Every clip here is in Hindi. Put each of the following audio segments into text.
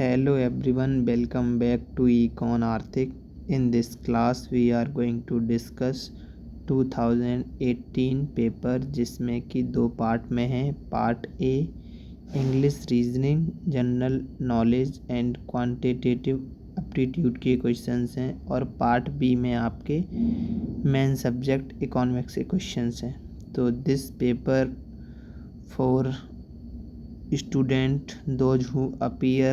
Hello everyone, welcome back to Econ Arthik. In this class we are going to discuss 2018 paper जिसमें कि दो पार्ट में है। Part A English reasoning, general knowledge and quantitative aptitude के क्वेश्चंस हैं और पार्ट बी में आपके मेन सब्जेक्ट इकोनॉमिक्स के क्वेश्चंस हैं। तो this paper for student those who appear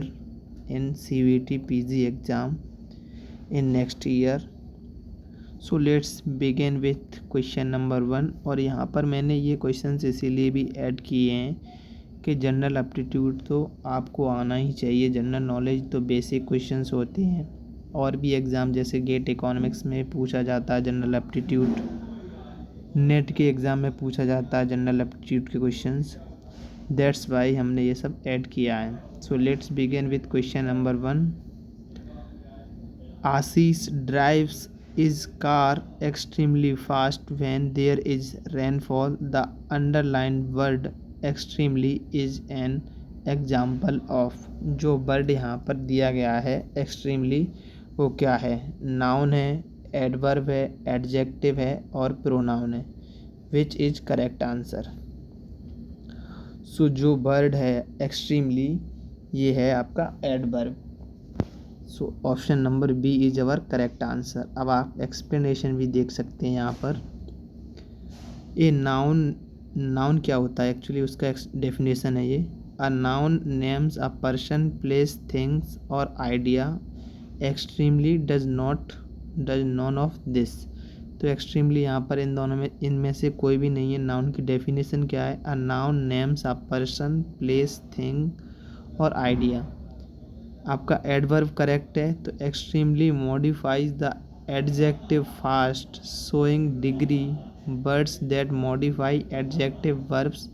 in CVT PG exam in next year. So let's begin with question number 1। और यहाँ पर मैंने ये क्वेश्चंस इसीलिए भी ऐड किए हैं कि जनरल एप्टीट्यूड तो आपको आना ही चाहिए। जनरल नॉलेज तो बेसिक क्वेश्चंस होते हैं और भी एग्ज़ाम जैसे गेट इकोनॉमिक्स में पूछा जाता है जनरल एप्टीट्यूड, नेट के एग्ज़ाम में पूछा जाता है जनरल एप्टीट्यूड के क्वेश्चंस। दैट्स वाई हमने ये सब ऐड किया है। So let's begin with question number 1। Ashish drives is car extremely fast when there is rainfall. The underline word extremely is an example of. जो वर्ड यहाँ पर दिया गया है एक्सट्रीमली, वो क्या है? नाउन है, एडवर्ब है, एडजेक्टिव है और प्रोनाउन है। Which is correct answer? So जो वर्ड है एक्सट्रीमली, ये है आपका adverb. So option number B is our correct answer. अब आप एक्सप्लेनेशन भी देख सकते हैं यहाँ पर। ये नाउन क्या होता है एक्चुअली, उसका डेफिनेशन है ये। A noun names a person, place, things और idea. Extremely does none of this. तो एक्सट्रीमली यहाँ पर इनमें से कोई भी नहीं है। नाउन की डेफिनेशन क्या है? अ noun names a person, place, thing और आइडिया। आपका एडवर्ब करेक्ट है, तो extremely modifies the adjective fast, showing degree, words that modify adjective verbs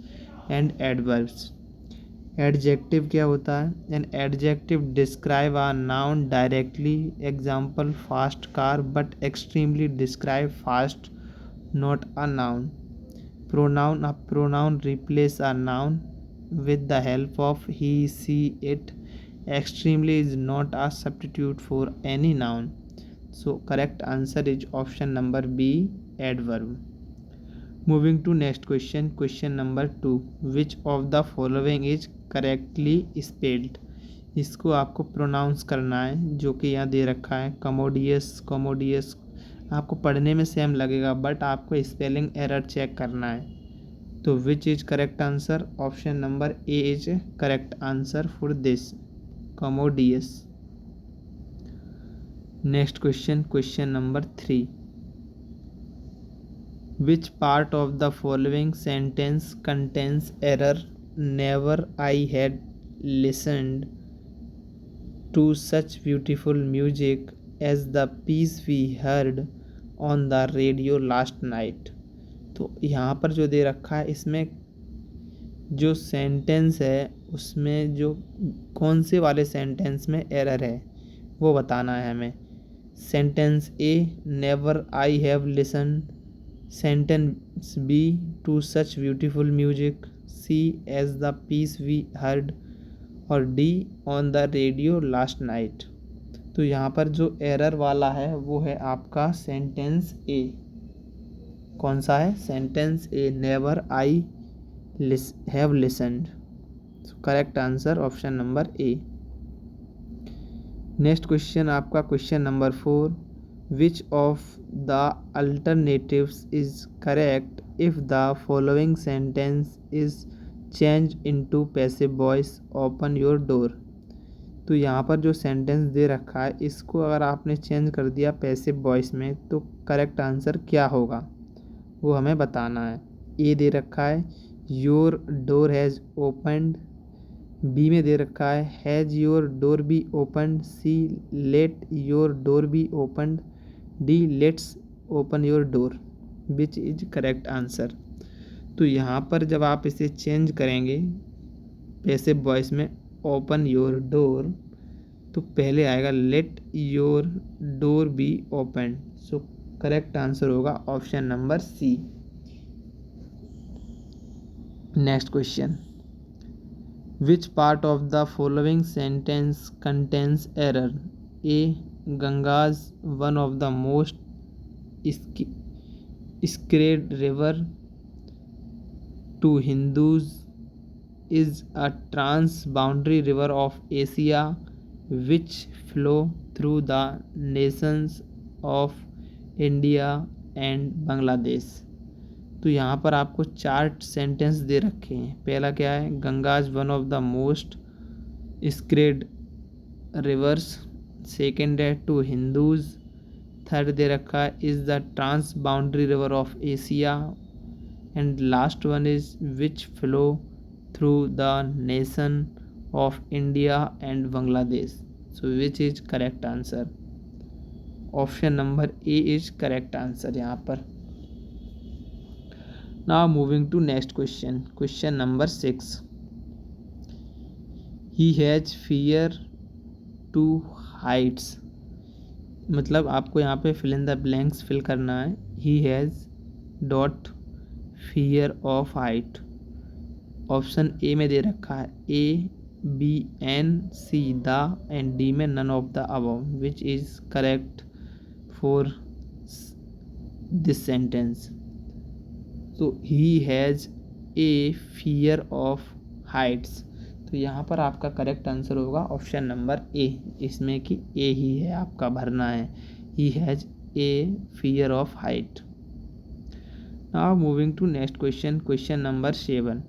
and adverbs. Adjective क्या होता है? An adjective describe a noun directly, example fast car, but extremely describe fast, not a noun. Pronoun, a pronoun replace a noun with the help of he, she, it. Extremely is not a substitute for any noun. So correct answer is option number B, adverb. Moving to next question, question number 2। Which of the following is correctly spelled? इसको आपको प्रोनाउंस करना है, जो कि यहाँ दे रखा है कमोडियस। आपको पढ़ने में सेम लगेगा बट आपको स्पेलिंग एरर चेक करना है। तो which is correct answer? Option number A is correct answer for this, commodious. Next question, question number 3। Which part of the following sentence contains error? Never I had listened to such beautiful music as the piece we heard on the radio last night. तो यहाँ पर जो दे रखा है, इसमें जो सेंटेंस है उसमें जो कौन से वाले सेंटेंस में एरर है वो बताना है हमें। Sentence A, never I have listen. Sentence B, to such beautiful music. C, as the piece we heard. और D, on the radio last night. तो यहाँ पर जो एरर वाला है वो है आपका सेंटेंस ए। कौन सा है? Sentence A, never I have listened. Correct answer option number A. Next question आपका question number 4। Which of the alternatives is correct if the following sentence is change into passive voice, open your door. तो यहाँ पर जो सेंटेंस दे रखा है, इसको अगर आपने चेंज कर दिया पैसिव वॉइस में तो करेक्ट आंसर क्या होगा वो हमें बताना है। ए दे रखा है your door has opened. B में दे रखा है has your door be opened. C, let your door be opened. D, let's open your door. Which is correct answer? तो यहाँ पर जब आप इसे चेंज करेंगे पैसिव वॉइस में ओपन योर डोर, तो पहले आएगा let your door be open. So correct answer होगा option number C. Next question, which part of the following sentence contains error? A, Ganga's one of the most sacred river to Hindus is a trans-boundary river of Asia which flow through the nations of India and Bangladesh. तो यहाँ पर आपको 4 सेंटेंस दे रखे हैं। पहला क्या है? Ganga is one of the most sacred rivers. Second है टू हिंदूज। थर्ड दे रखा है is the trans boundary river of Asia. And last one is which flow through the nation of India and Bangladesh. So which is correct answer? Option number A is correct answer यहाँ पर। Now moving to next question, question number 6। He has fear to heights, मतलब आपको यहाँ पे fill in the blanks fill करना है। He has dot fear of height. Option A में दे रखा है a, B, an, C the, and D में none of the above. Which is correct for this sentence? तो he has a fear of heights. तो यहाँ पर आपका करेक्ट आंसर होगा ऑप्शन नंबर ए, इसमें कि ए ही है आपका भरना है। He has a fear of height. Now moving to next question, question number 7।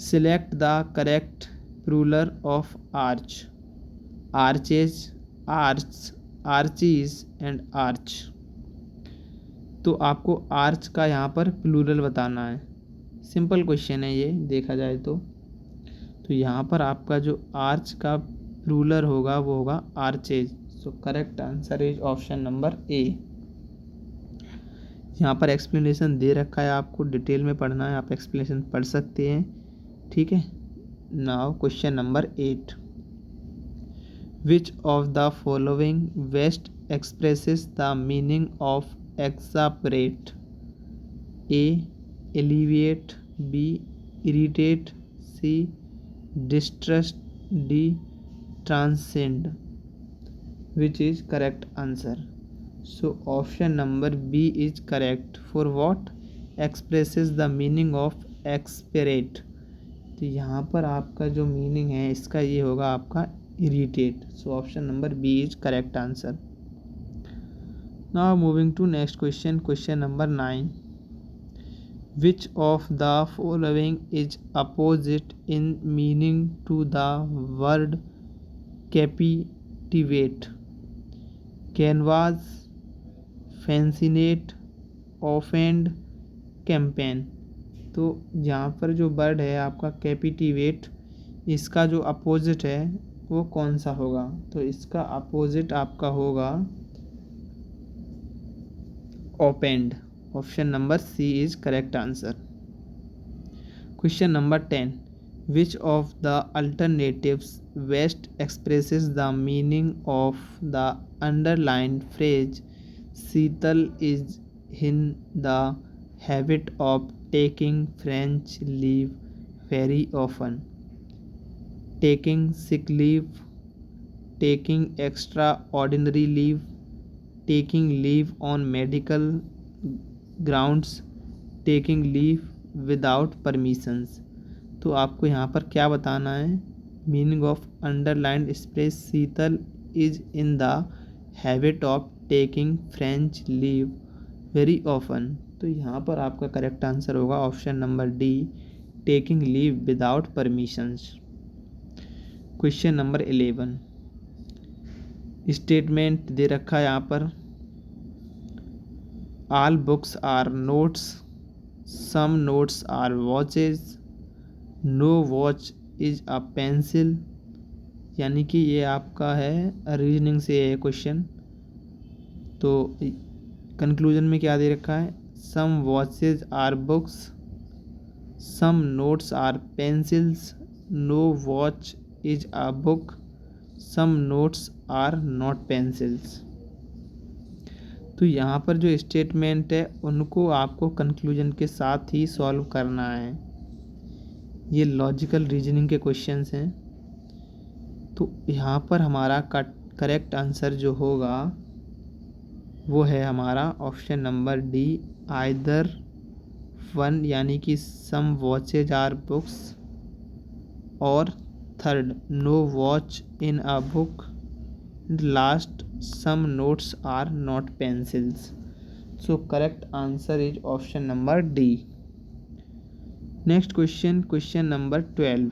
Select the correct plural of arch. Arches, arch, archies and arch. तो आपको आर्च का यहाँ पर प्लूरल बताना है। सिंपल क्वेश्चन है ये देखा जाए तो यहाँ पर आपका जो आर्च का प्लूरल होगा वो होगा arches. So correct answer is option number ए। यहाँ पर एक्सप्लेनेशन दे रखा है, आपको डिटेल में पढ़ना है, आप एक्सप्लेनेशन पढ़ सकते हैं, ठीक है। Now question number 8। Which of the following best expresses the meaning of exasperate? A, alleviate, B, irritate, C, distrust, D, transcend. Which is correct answer? So option number B is correct. For what? Expresses the meaning of exasperate. तो यहाँ पर आपका जो मीनिंग है इसका ये होगा आपका irritate. So option number B is correct answer. Now moving to next question, question number 9। Which of the following is opposite in meaning to the word captivate? Canvas, fascinate, offend, campaign। तो यहाँ पर जो वर्ड है आपका कैपिटिवेट, इसका जो अपोजिट है वो कौन सा होगा? तो इसका अपोजिट आपका होगा opened. Option number C is correct answer. Question number 10। Which of the alternatives best expresses the meaning of the underlined phrase Sheetal is in the habit of taking French leave very often? Taking sick leave, taking extraordinary leave, taking leave on medical grounds, taking leave without permissions. तो आपको यहाँ पर क्या बताना है? Meaning of underlined express Sheetal is in the habit of taking French leave very often. तो यहाँ पर आपका करेक्ट आंसर होगा option number D, taking leave without permissions. Question number 11। Statement दे रखा है यहाँ पर all books are notes, some notes are watches, no watch is a pencil. यानी कि ये आपका है रीजनिंग से है क्वेश्चन। तो कंक्लूजन में क्या दे रखा है? Some watches are books, some notes are pencils, no watch is a book, some notes are not pencils. तो यहाँ पर जो स्टेटमेंट है उनको आपको कंक्लूजन के साथ ही सॉल्व करना है। ये लॉजिकल रीजनिंग के क्वेश्चंस हैं। तो यहाँ पर हमारा करेक्ट आंसर जो होगा वो है हमारा option number D, either one, यानी कि सम वॉचेज आर बुक्स, और third no watch in a book, last some notes are not pencils. So correct answer is option number D. Next question, question number 12।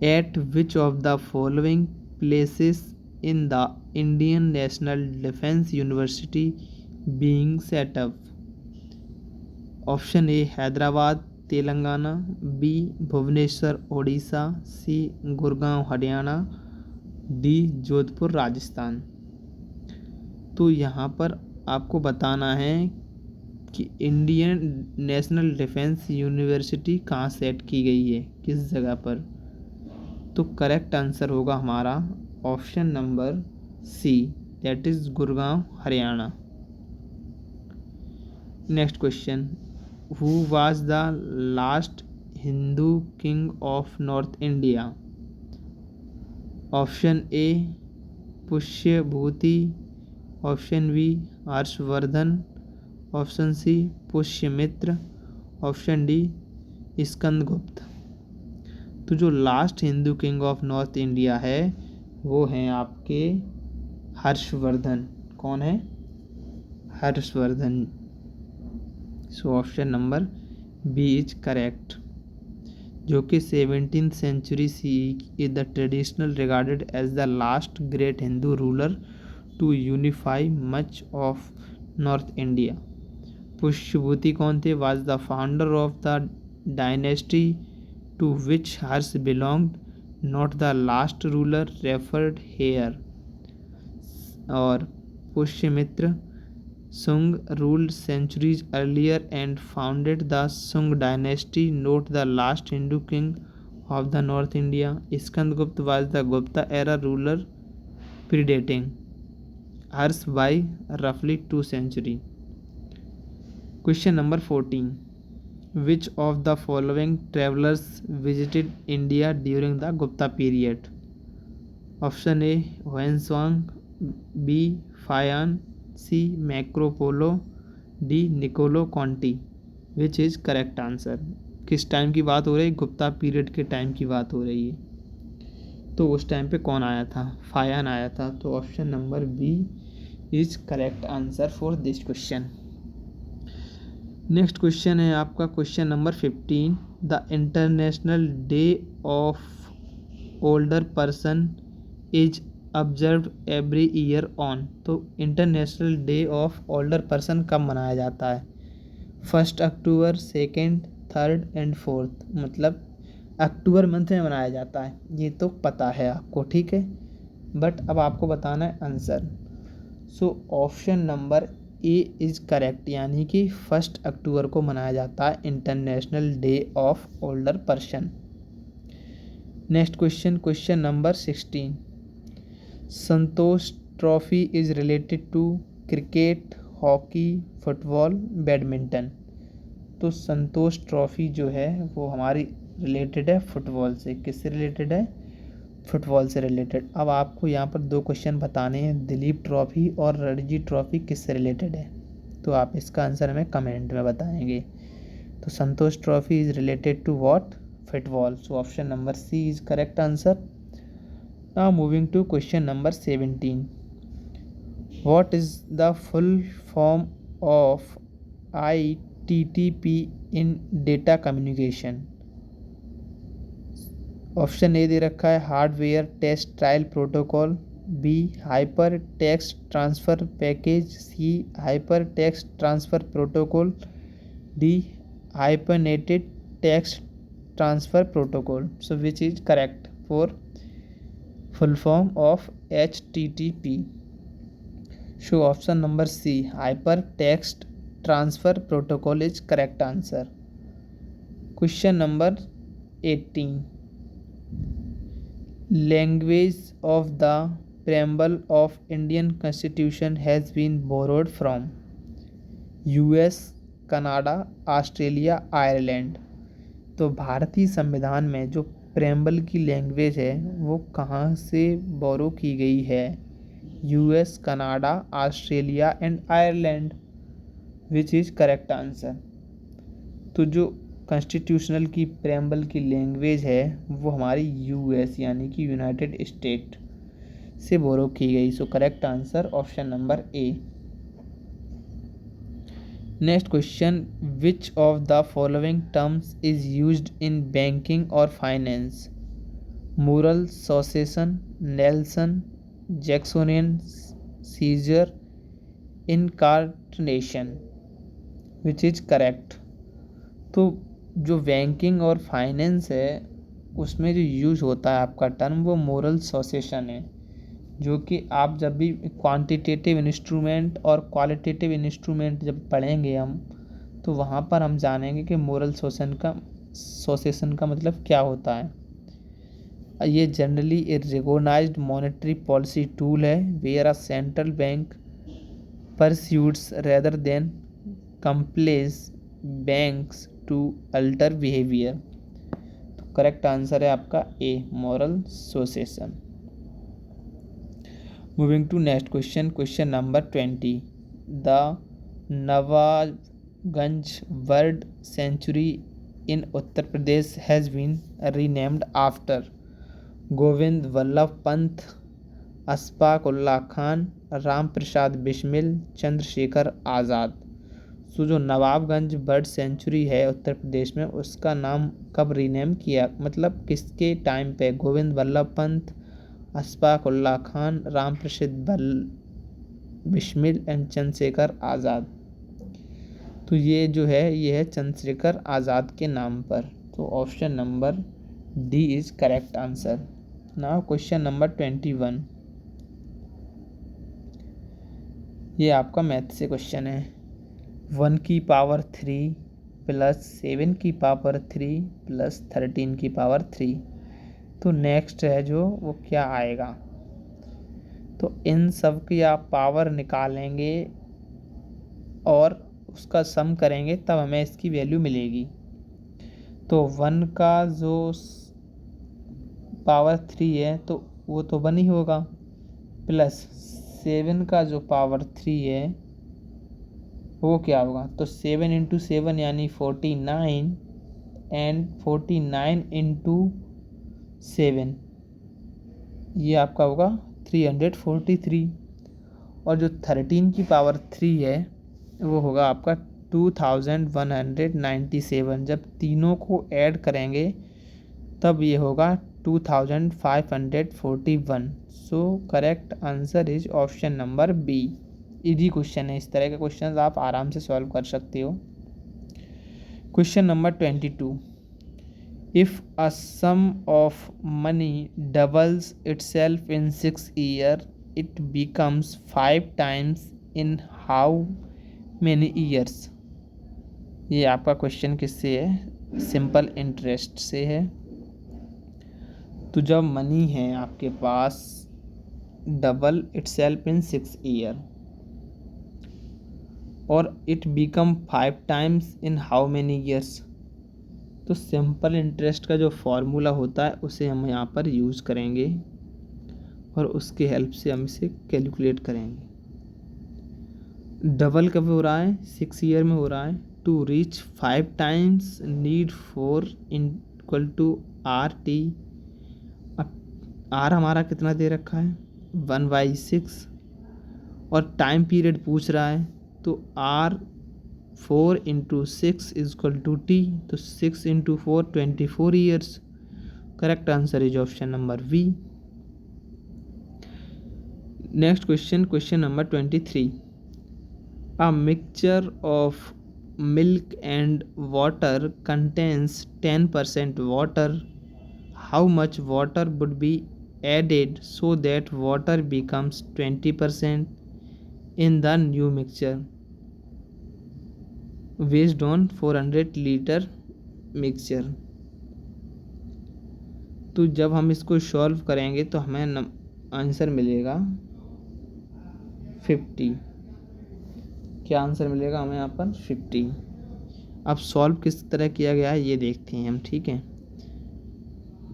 At which of the following places in the Indian National Defence University being set up? Option A Hyderabad Telangana, B Bhubaneswar Odisha, C Gurgaon Haryana, D Jodhpur Rajasthan. तो यहाँ पर आपको बताना है कि इंडियन नेशनल डिफेंस यूनिवर्सिटी कहाँ सेट की गई है, किस जगह पर। तो करेक्ट आंसर होगा हमारा option number C, that is Gurgaon Haryana. Next question, who was the last Hindu king of North India? Option A Pushyabhuti, option B Harshavardhana, option C Pushyamitra, option D Skandagupta. तो जो last Hindu king of North India है वो हैं आपके हर्षवर्धन। कौन है? Harshavardhana. So option number B is correct, जो कि 17th century C is the traditional regarded as the last great Hindu ruler to unify much of North India. Pushyabhuti कौन थे? Was the founder of the dynasty to which Harsh belonged, not the last ruler referred here. और Pushyamitra Sung ruled centuries earlier and founded the Sung dynasty, not the last Hindu king of the North India. Skandgupta was the Gupta era ruler predating Harsh by roughly 2 centuries. Question number 14. Which of the following travelers visited India during the Gupta period? Option A Huanswang, B Fayan, C Marco Polo, D Niccolo Conti. Which is correct answer? किस टाइम की बात हो रही है? गुप्ता पीरियड के टाइम की बात हो रही है। तो उस टाइम पे कौन आया था? फायान आया था। तो option number B is correct answer for this question. Next question है आपका question number 15। The international day of older person is observed every year on. तो international day of older person कब मनाया जाता है? 1 अक्टूबर, 2, 3 एंड 4, मतलब अक्टूबर मंथ में मनाया जाता है। ये तो पता है आपको, ठीक है, बट अब आपको बताना है answer. So option number A is correct, यानी कि 1 अक्टूबर को मनाया जाता है International day of older Person. Next question, question number 16। Santosh trophy is related to cricket, hockey, football, badminton. तो संतोष ट्रॉफी जो है वो हमारी रिलेटेड है फुटबॉल से। किससे रिलेटेड है? फुटबॉल से रिलेटेड। अब आपको यहाँ पर 2 क्वेश्चन बताने हैं, दिलीप ट्रॉफी और रणजी ट्रॉफी किससे रिलेटेड है, तो आप इसका आंसर हमें कमेंट में बताएंगे। तो Santosh trophy is related to what? Football. So option number C is correct answer. Now moving to question number 17। What is the full form of ITTP in data communication? Option A दे रखा है hardware text trial protocol, B hyper text transfer package, C hyper text transfer protocol, D hyphenated text transfer protocol. So which is correct for full form of HTTP? So option number C hyper text transfer protocol is correct answer. Question number 18। Language of the preamble of Indian Constitution has been borrowed from US, Canada, Australia, Ireland. तो भारतीय संविधान में जो प्रेम्बल की लैंग्वेज है वो कहाँ से बोरो की गई है? US, Canada, Australia and Ireland. Which is correct answer? तो जो कॉन्स्टिट्यूशनल की प्रेम्बल की लैंग्वेज है वो हमारी यूएस यानी कि यूनाइटेड स्टेट से बोरो की गई। So correct answer option number A. Next question, which of the following terms is used in banking और finance? Moral suasion, Nelson, Jacksonian seizure, incarnation. Which is correct? तो जो बैंकिंग और फाइनेंस है उसमें जो यूज होता है आपका टर्म वो मोरल सॉसेशन है, जो कि आप जब भी क्वांटिटेटिव इंस्ट्रूमेंट और क्वालिटेटिव इंस्ट्रूमेंट जब पढ़ेंगे हम तो वहाँ पर हम जानेंगे कि मोरल सॉसेशन का मतलब क्या होता है। ये generally a recognised monetary policy tool है where a central bank pursuits rather than compels banks to alter behaviour. तो करेक्ट आंसर है आपका A, moral suasion. Moving to next question, question number 20. The Nawabganj Bird Sanctuary in Uttar Pradesh has been renamed after Govind Vallabh Pant, Ashfaq Ullah Khan, Ram Prasad Bismil, Chandrasekhar Azad। सो जो नवाबगंज बर्ड सेंचुरी है उत्तर प्रदेश में उसका नाम कब रीनेम किया, मतलब किसके टाइम पे? गोविंद वल्लभ पंत, अशफाक उल्ला खान, राम प्रसाद बिस्मिल एंड चंद्रशेखर आज़ाद। तो ये जो है ये है चंद्रशेखर आज़ाद के नाम पर। तो option number D is correct answer. Now question number 21, ये आपका मैथ से क्वेश्चन है। 1 की पावर 3 प्लस 7 की पावर 3 प्लस 13 की पावर 3। तो नेक्स्ट है जो वो क्या आएगा? तो इन सब की आप पावर निकालेंगे और उसका सम करेंगे तब हमें इसकी वैल्यू मिलेगी। तो 1 का जो पावर 3 है तो वो तो 1 ही होगा, प्लस 7 का जो पावर 3 है वो क्या होगा? तो 7 इंटू 7 यानी 49 एंड 49 इंटू 7 ये आपका होगा 343। और जो 13 की पावर 3 है वो होगा आपका 2197। जब तीनों को ऐड करेंगे तब ये होगा 2541। So correct answer is option number B. Easy question है, इस तरह के क्वेश्चन आप आराम से सॉल्व कर सकते हो। Question number 22, If a sum of money doubles itself in 6 years, it becomes 5 times in how many years? ये आपका क्वेश्चन किससे है? सिंपल इंटरेस्ट से है। तो जब मनी है आपके पास डबल इटसेल्फ इन 6 ईयर और it become 5 times in how many years, तो सिंपल इंटरेस्ट का जो फॉर्मूला होता है उसे हम यहाँ पर यूज़ करेंगे और उसके हेल्प से हम इसे कैलकुलेट करेंगे। डबल कब हो रहा है? 6 ईयर में हो रहा है। To reach 5 times need 4 equal to R T. अब आर हमारा कितना दे रखा है? 1/6 और टाइम पीरियड पूछ रहा है तो R 4 into 6 is equal to T. तो 6 into 4 24 years. Correct answer is option number B. Next question, question number 23, a mixture of milk and water contains 10% water. How much water would be added so that water becomes 20% in the new mixture based on 400 litre mixture. तो जब हम इसको सॉल्व करेंगे तो हमें आंसर मिलेगा 50। क्या आंसर मिलेगा हमें यहाँ पर? 50। अब सॉल्व किस तरह किया गया है ये देखते हैं हम, ठीक है।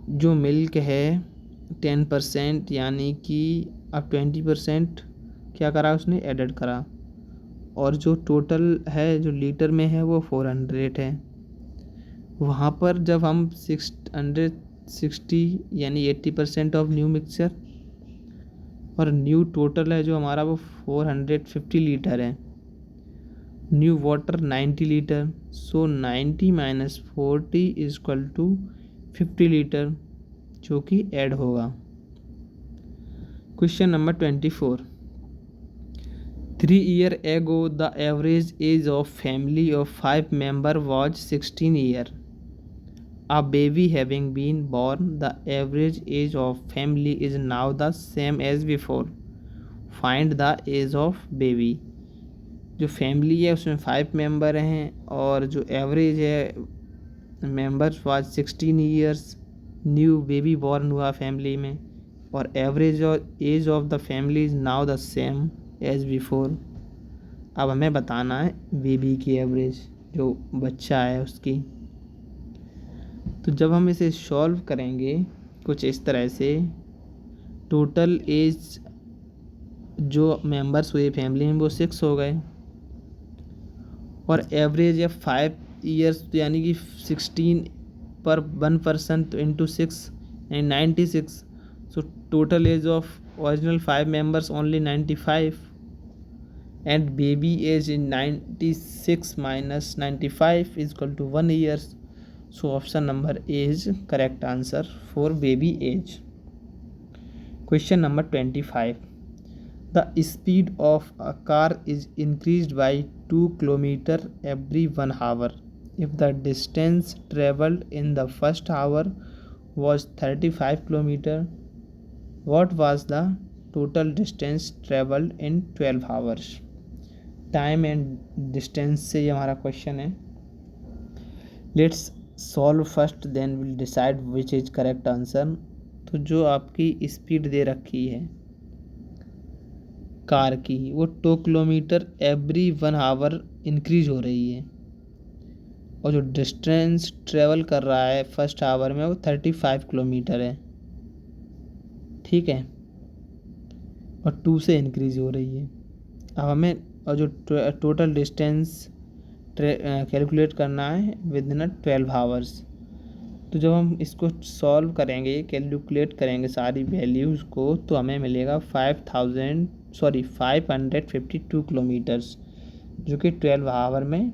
जो मिल्क है 10%, यानी कि अब 20% क्या करा उसने, एडेड करा, और जो टोटल है जो लीटर में है वो 400 है। वहाँ पर जब हम 660 यानी 80% ऑफ न्यू मिक्सचर, और न्यू टोटल है जो हमारा वो 450 लीटर है, new water 90 litre, so 90 minus 40 is equal to 50 litre जो कि ऐड होगा। Question number 24, 3 years ago the average age of family of 5 members was 16 years. A baby having been born, the average age of family is now the same as before. Find the age of baby. जो फैमिली है उसमें 5 मेंबर हैं और जो एवरेज है members was 16 years, new baby born हुआ फैमिली में, और average age of the family is now the same age before. अब हमें बताना है बेबी की एवरेज, जो बच्चा है उसकी। तो जब हम इसे सॉल्व करेंगे कुछ इस तरह से, टोटल एज जो मेंबर्स हुए फैमिली में वो 6 हो गए, और एवरेज है 5 ईयर्स, तो यानी कि 16 पर 1% तो into 6 and 96, so total age of original 5 members only 95, and baby age in 96 minus 95 is equal to 1 years, so option number A is correct answer for baby age. Question number 25, the speed of a car is increased by 2 km every 1 hour if the distance traveled in the first hour was 35 km. What was the total distance traveled in 12 hours? Time and distance से ये हमारा क्वेश्चन है। Let's solve first then will decide which is correct answer. तो जो आपकी स्पीड दे रखी है कार की वो 2 किलोमीटर एवरी 1 आवर इंक्रीज हो रही है, और जो डिस्टेंस ट्रेवल कर रहा है फर्स्ट आवर में वो 35 किलोमीटर है, ठीक है, और 2 से इंक्रीज हो रही है। अब हमें और जो टोटल डिस्टेंस कैलकुलेट करना है विद इन 12 आवर्स। तो जब हम इसको सॉल्व करेंगे, कैलकुलेट करेंगे सारी वैल्यूज़ को, तो हमें मिलेगा 552 किलोमीटर्स, जो कि 12 आवर में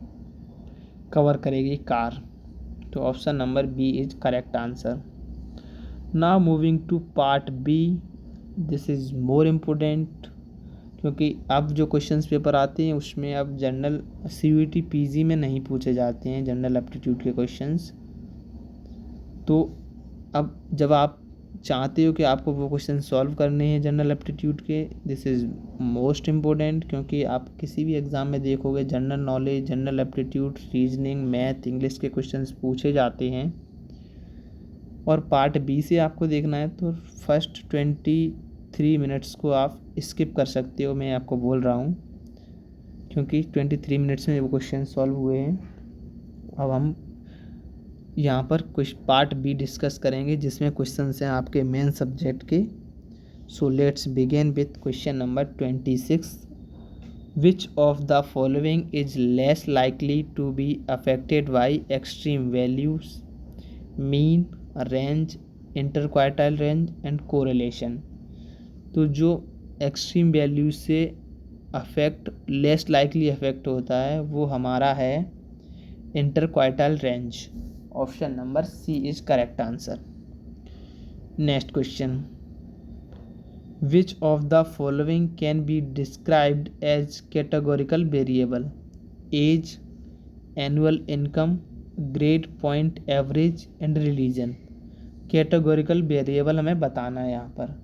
कवर करेगी कार। तो option number B is correct answer. Now moving to part B, this is more important, क्योंकि अब जो क्वेश्चंस पेपर आते हैं उसमें अब जनरल CUET PG में नहीं पूछे जाते हैं जनरल एप्टीट्यूड के क्वेश्चंस। तो अब जब आप चाहते हो कि आपको वो क्वेश्चन सॉल्व करने हैं जनरल एप्टीट्यूड के, दिस इज़ मोस्ट इम्पोर्टेंट, क्योंकि आप किसी भी एग्ज़ाम में देखोगे general knowledge, general aptitude, reasoning, math, English के क्वेश्चंस पूछे जाते हैं। और पार्ट बी से आपको देखना है तो फर्स्ट 23 मिनट्स को आप स्किप कर सकते हो, मैं आपको बोल रहा हूँ, क्योंकि 23 मिनट्स में वो क्वेश्चन सॉल्व हुए हैं। अब हम यहाँ पर कुछ पार्ट बी डिस्कस करेंगे जिसमें क्वेश्चंस हैं आपके मेन सब्जेक्ट के। So let's begin with question number 26, which of the following is less likely to be affected by extreme values, mean, range, interquartile range and correlation. तो जो एक्सट्रीम वैल्यूज से लेस लाइकली अफेक्ट होता है वो हमारा है interquartile range. Option number C is correct answer. Next question, which of the following can be described as categorical variable, as, annual income, grade point average and religion. Categorical variable हमें बताना है यहाँ पर।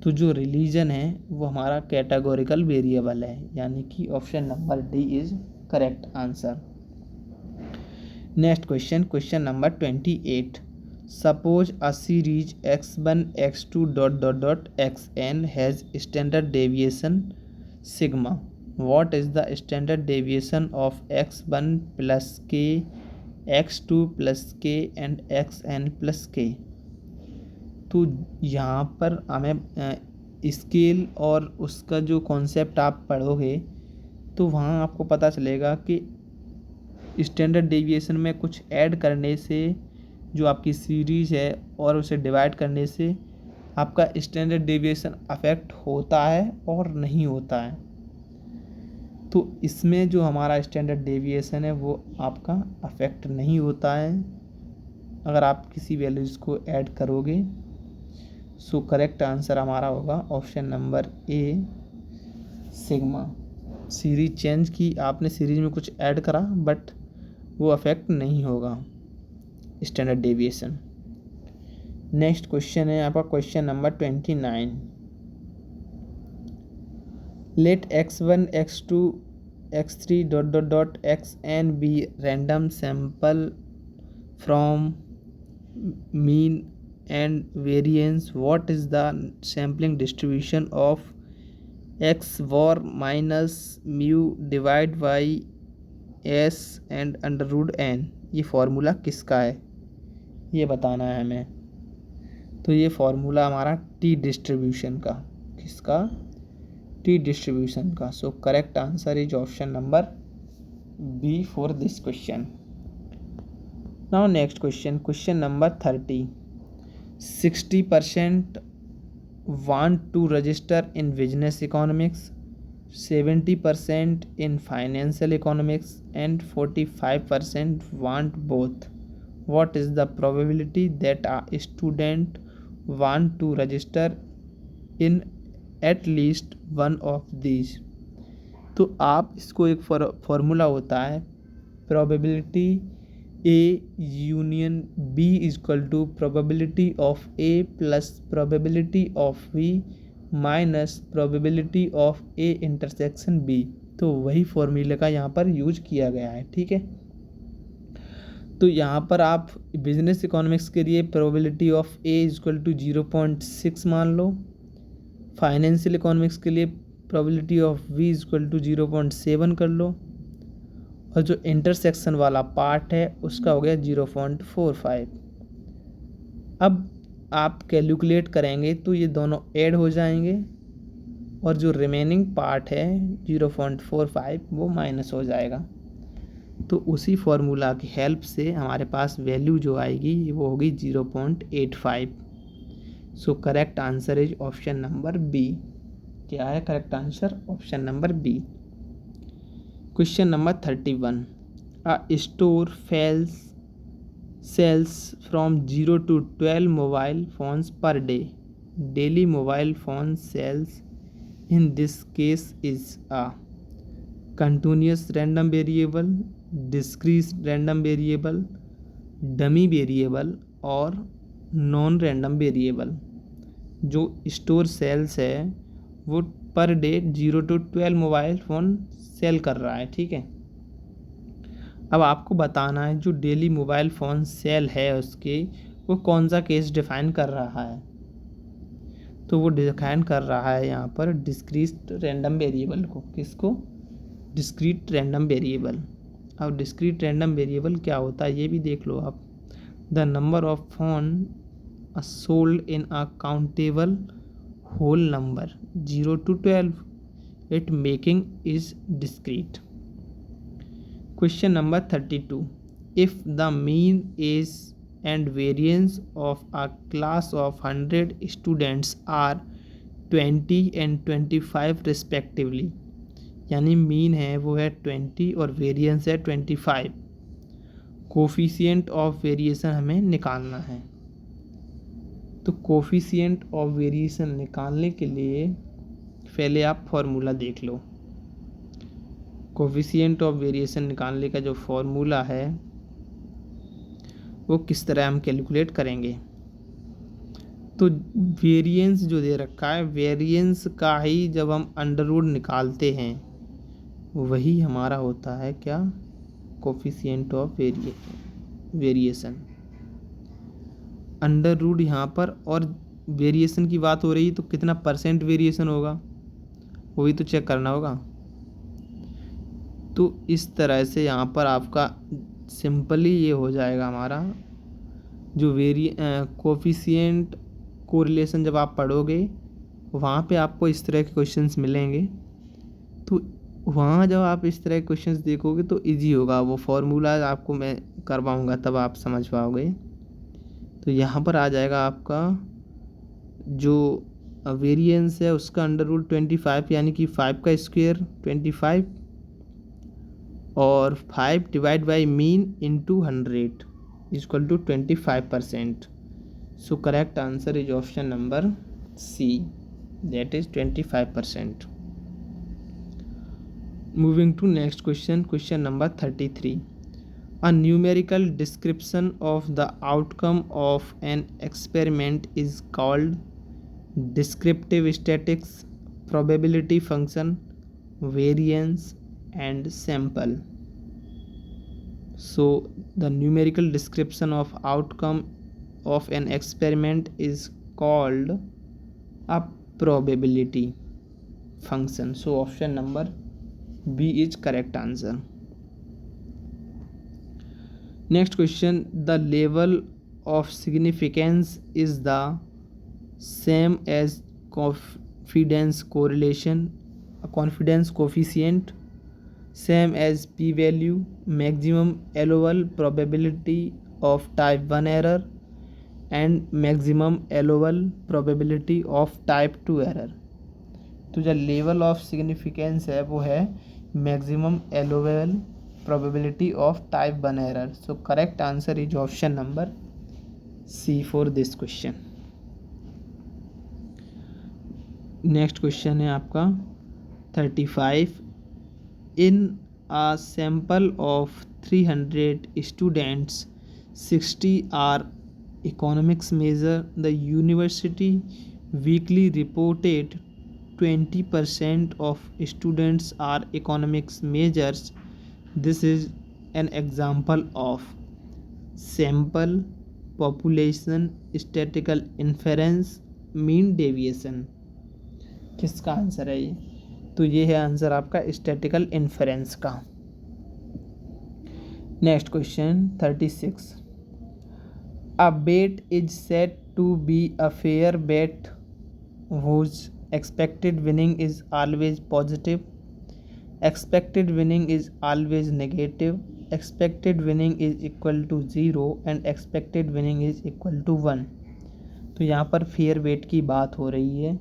तो जो रिलीजन है वो हमारा कैटेगोरिकल वेरिएबल है, यानी कि option number D is correct answer. Next question, question number 28, suppose a series x1 x2 ... xn has standard deviation sigma what is the standard deviation of x1 plus के, x2 प्लस के एंड xn प्लस के। तो यहाँ पर हमें स्केल और उसका जो कॉन्सेप्ट आप पढ़ोगे तो वहाँ आपको पता चलेगा कि स्टैंडर्ड डेविएशन में कुछ ऐड करने से जो आपकी सीरीज है और उसे डिवाइड करने से आपका स्टैंडर्ड डेविएशन अफेक्ट होता है और नहीं होता है। तो इसमें जो हमारा स्टैंडर्ड डेविएशन है वो आपका अफेक्ट नहीं होता है अगर आप किसी वैल्यूज़ को ऐड करोगे। सो करेक्ट आंसर हमारा होगा ऑप्शन नंबर ए, सिग्मा। सीरीज चेंज की, आपने सीरीज में कुछ ऐड करा बट वो अफेक्ट नहीं होगा स्टैंडर्ड डेविएशन। नेक्स्ट क्वेश्चन है आपका question number 29। Let x1 x2 x3 dot dot dot xn be random sample from mean and variance. What is the sampling distribution of X bar minus mu divide by S and under root N. ये फार्मूला किसका है ये बताना है हमें। तो ये फार्मूला हमारा टी डिस्ट्रीब्यूशन का, किसका, टी डिस्ट्रीब्यूशन का। So correct answer is option number B for this question. Now next question, question number 30। 60% want to register in business economics, 70% in financial economics and 45% want both. What is the probability that a student want to register in at least one of these? तो आप इसको एक फॉर्मूला होता है probability A union B equal to probability of A plus probability of B minus probability of A intersection B. तो वही फॉर्मूले का यहाँ पर यूज किया गया है, ठीक है। तो यहाँ पर आप बिजनेस इकोनॉमिक्स के लिए probability of A equal to 0.6 मान लो, फाइनेंशियल इकोनॉमिक्स के लिए probability of B equal to 0.7 कर लो, और जो इंटरसेक्शन वाला पार्ट है उसका हो गया 0.45। अब आप कैलकुलेट करेंगे तो ये दोनों ऐड हो जाएंगे और जो रिमेनिंग पार्ट है 0.45 वो माइनस हो जाएगा। तो उसी फॉर्मूला की हेल्प से हमारे पास वैल्यू जो आएगी वो होगी 0.85। So correct answer is option number B. क्या है correct answer? Option number B. Question number 31. A store sells from 0 to 12 mobile phones per day. Daily mobile phone sales in this case is a continuous random variable, discrete random variable, dummy variable और नॉन रैंडम वेरिएबल। जो स्टोर सेल्स है वो per day 0 to 12 mobile phone cell कर रहा है, ठीक है। अब आपको बताना है जो डेली मोबाइल फ़ोन सेल है उसके वो कौन सा केस डिफाइन कर रहा है। तो वो डिफाइन कर रहा है यहाँ पर डिस्क्रीट रैंडम वेरिएबल को। किसको? Discrete random variable. अब डिस्क्रीट रैंडम वेरिएबल क्या होता है ये भी देख लो आप। The number of phone sold in a countable whole number 0 to 12 it making is discrete. Question number 32. If the mean age and variance of a class of 100 students are 20 and 25 respectively, यानी मीन है वो है 20 और वेरिएंस है 25, कोफिशिएंट ऑफ वेरिएशन हमें निकालना है। तो कोफिशिएंट ऑफ वेरिएशन निकालने के लिए पहले आप फॉर्मूला देख लो। कोफिशिएंट ऑफ वेरिएशन निकालने का जो फॉर्मूला है वो किस तरह हम कैलकुलेट करेंगे। तो वेरिएंस जो दे रखा है, वेरिएंस का ही जब हम अंडर रूट निकालते हैं वही हमारा होता है क्या, coefficient of variation. Under root यहाँ पर और वेरिएशन की बात हो रही तो कितना परसेंट वेरिएशन होगा वो भी तो चेक करना होगा। तो इस तरह से यहाँ पर आपका सिंपली ये हो जाएगा हमारा जो कोफिशिएंट कोरिलेशन जब आप पढ़ोगे वहाँ पे आपको इस तरह के क्वेश्चंस मिलेंगे। तो वहाँ जब आप इस तरह के क्वेश्चंस देखोगे तो इजी होगा, वो फॉर्मूला आपको मैं करवाऊँगा तब आप समझ पाओगे। तो यहाँ पर आ जाएगा आपका जो वेरिएंस है उसका √25 यानी कि 5 का स्क्वायर 25 और 5 divide by mean into 100 equal to 25%. So correct answer is option number C, that is 25%. Moving to next question, question number 33. A numerical description of the outcome of an experiment is called descriptive statistics, probability function, variance and sample. So the numerical description of outcome of an experiment is called a probability function. So option number B is correct answer. Next question, the level of significance is the same as confidence coefficient, same as p-value, maximum allowable probability of type 1 error and maximum allowable probability of type 2 error. तो जो लेवल ऑफ सिग्निफिकेंस है वो है maximum allowable probability of type 1 error. So correct answer is option number C for this question. Next question है आपका 35. In a sample of 300 students 60 are economics major, the university weekly reported 20% of students are economics majors. This is an example of sample, population, statistical inference, mean deviation. किसका आंसर है ये? तो ये है आंसर आपका स्टैटिकल इन्फेरेंस का. Next question 36. A bet is said to be a fair bet whose expected winning is always positive, expected winning is always negative, expected winning is equal to 0 and expected winning is equal to 1. तो यहाँ पर फेयर बेट की बात हो रही है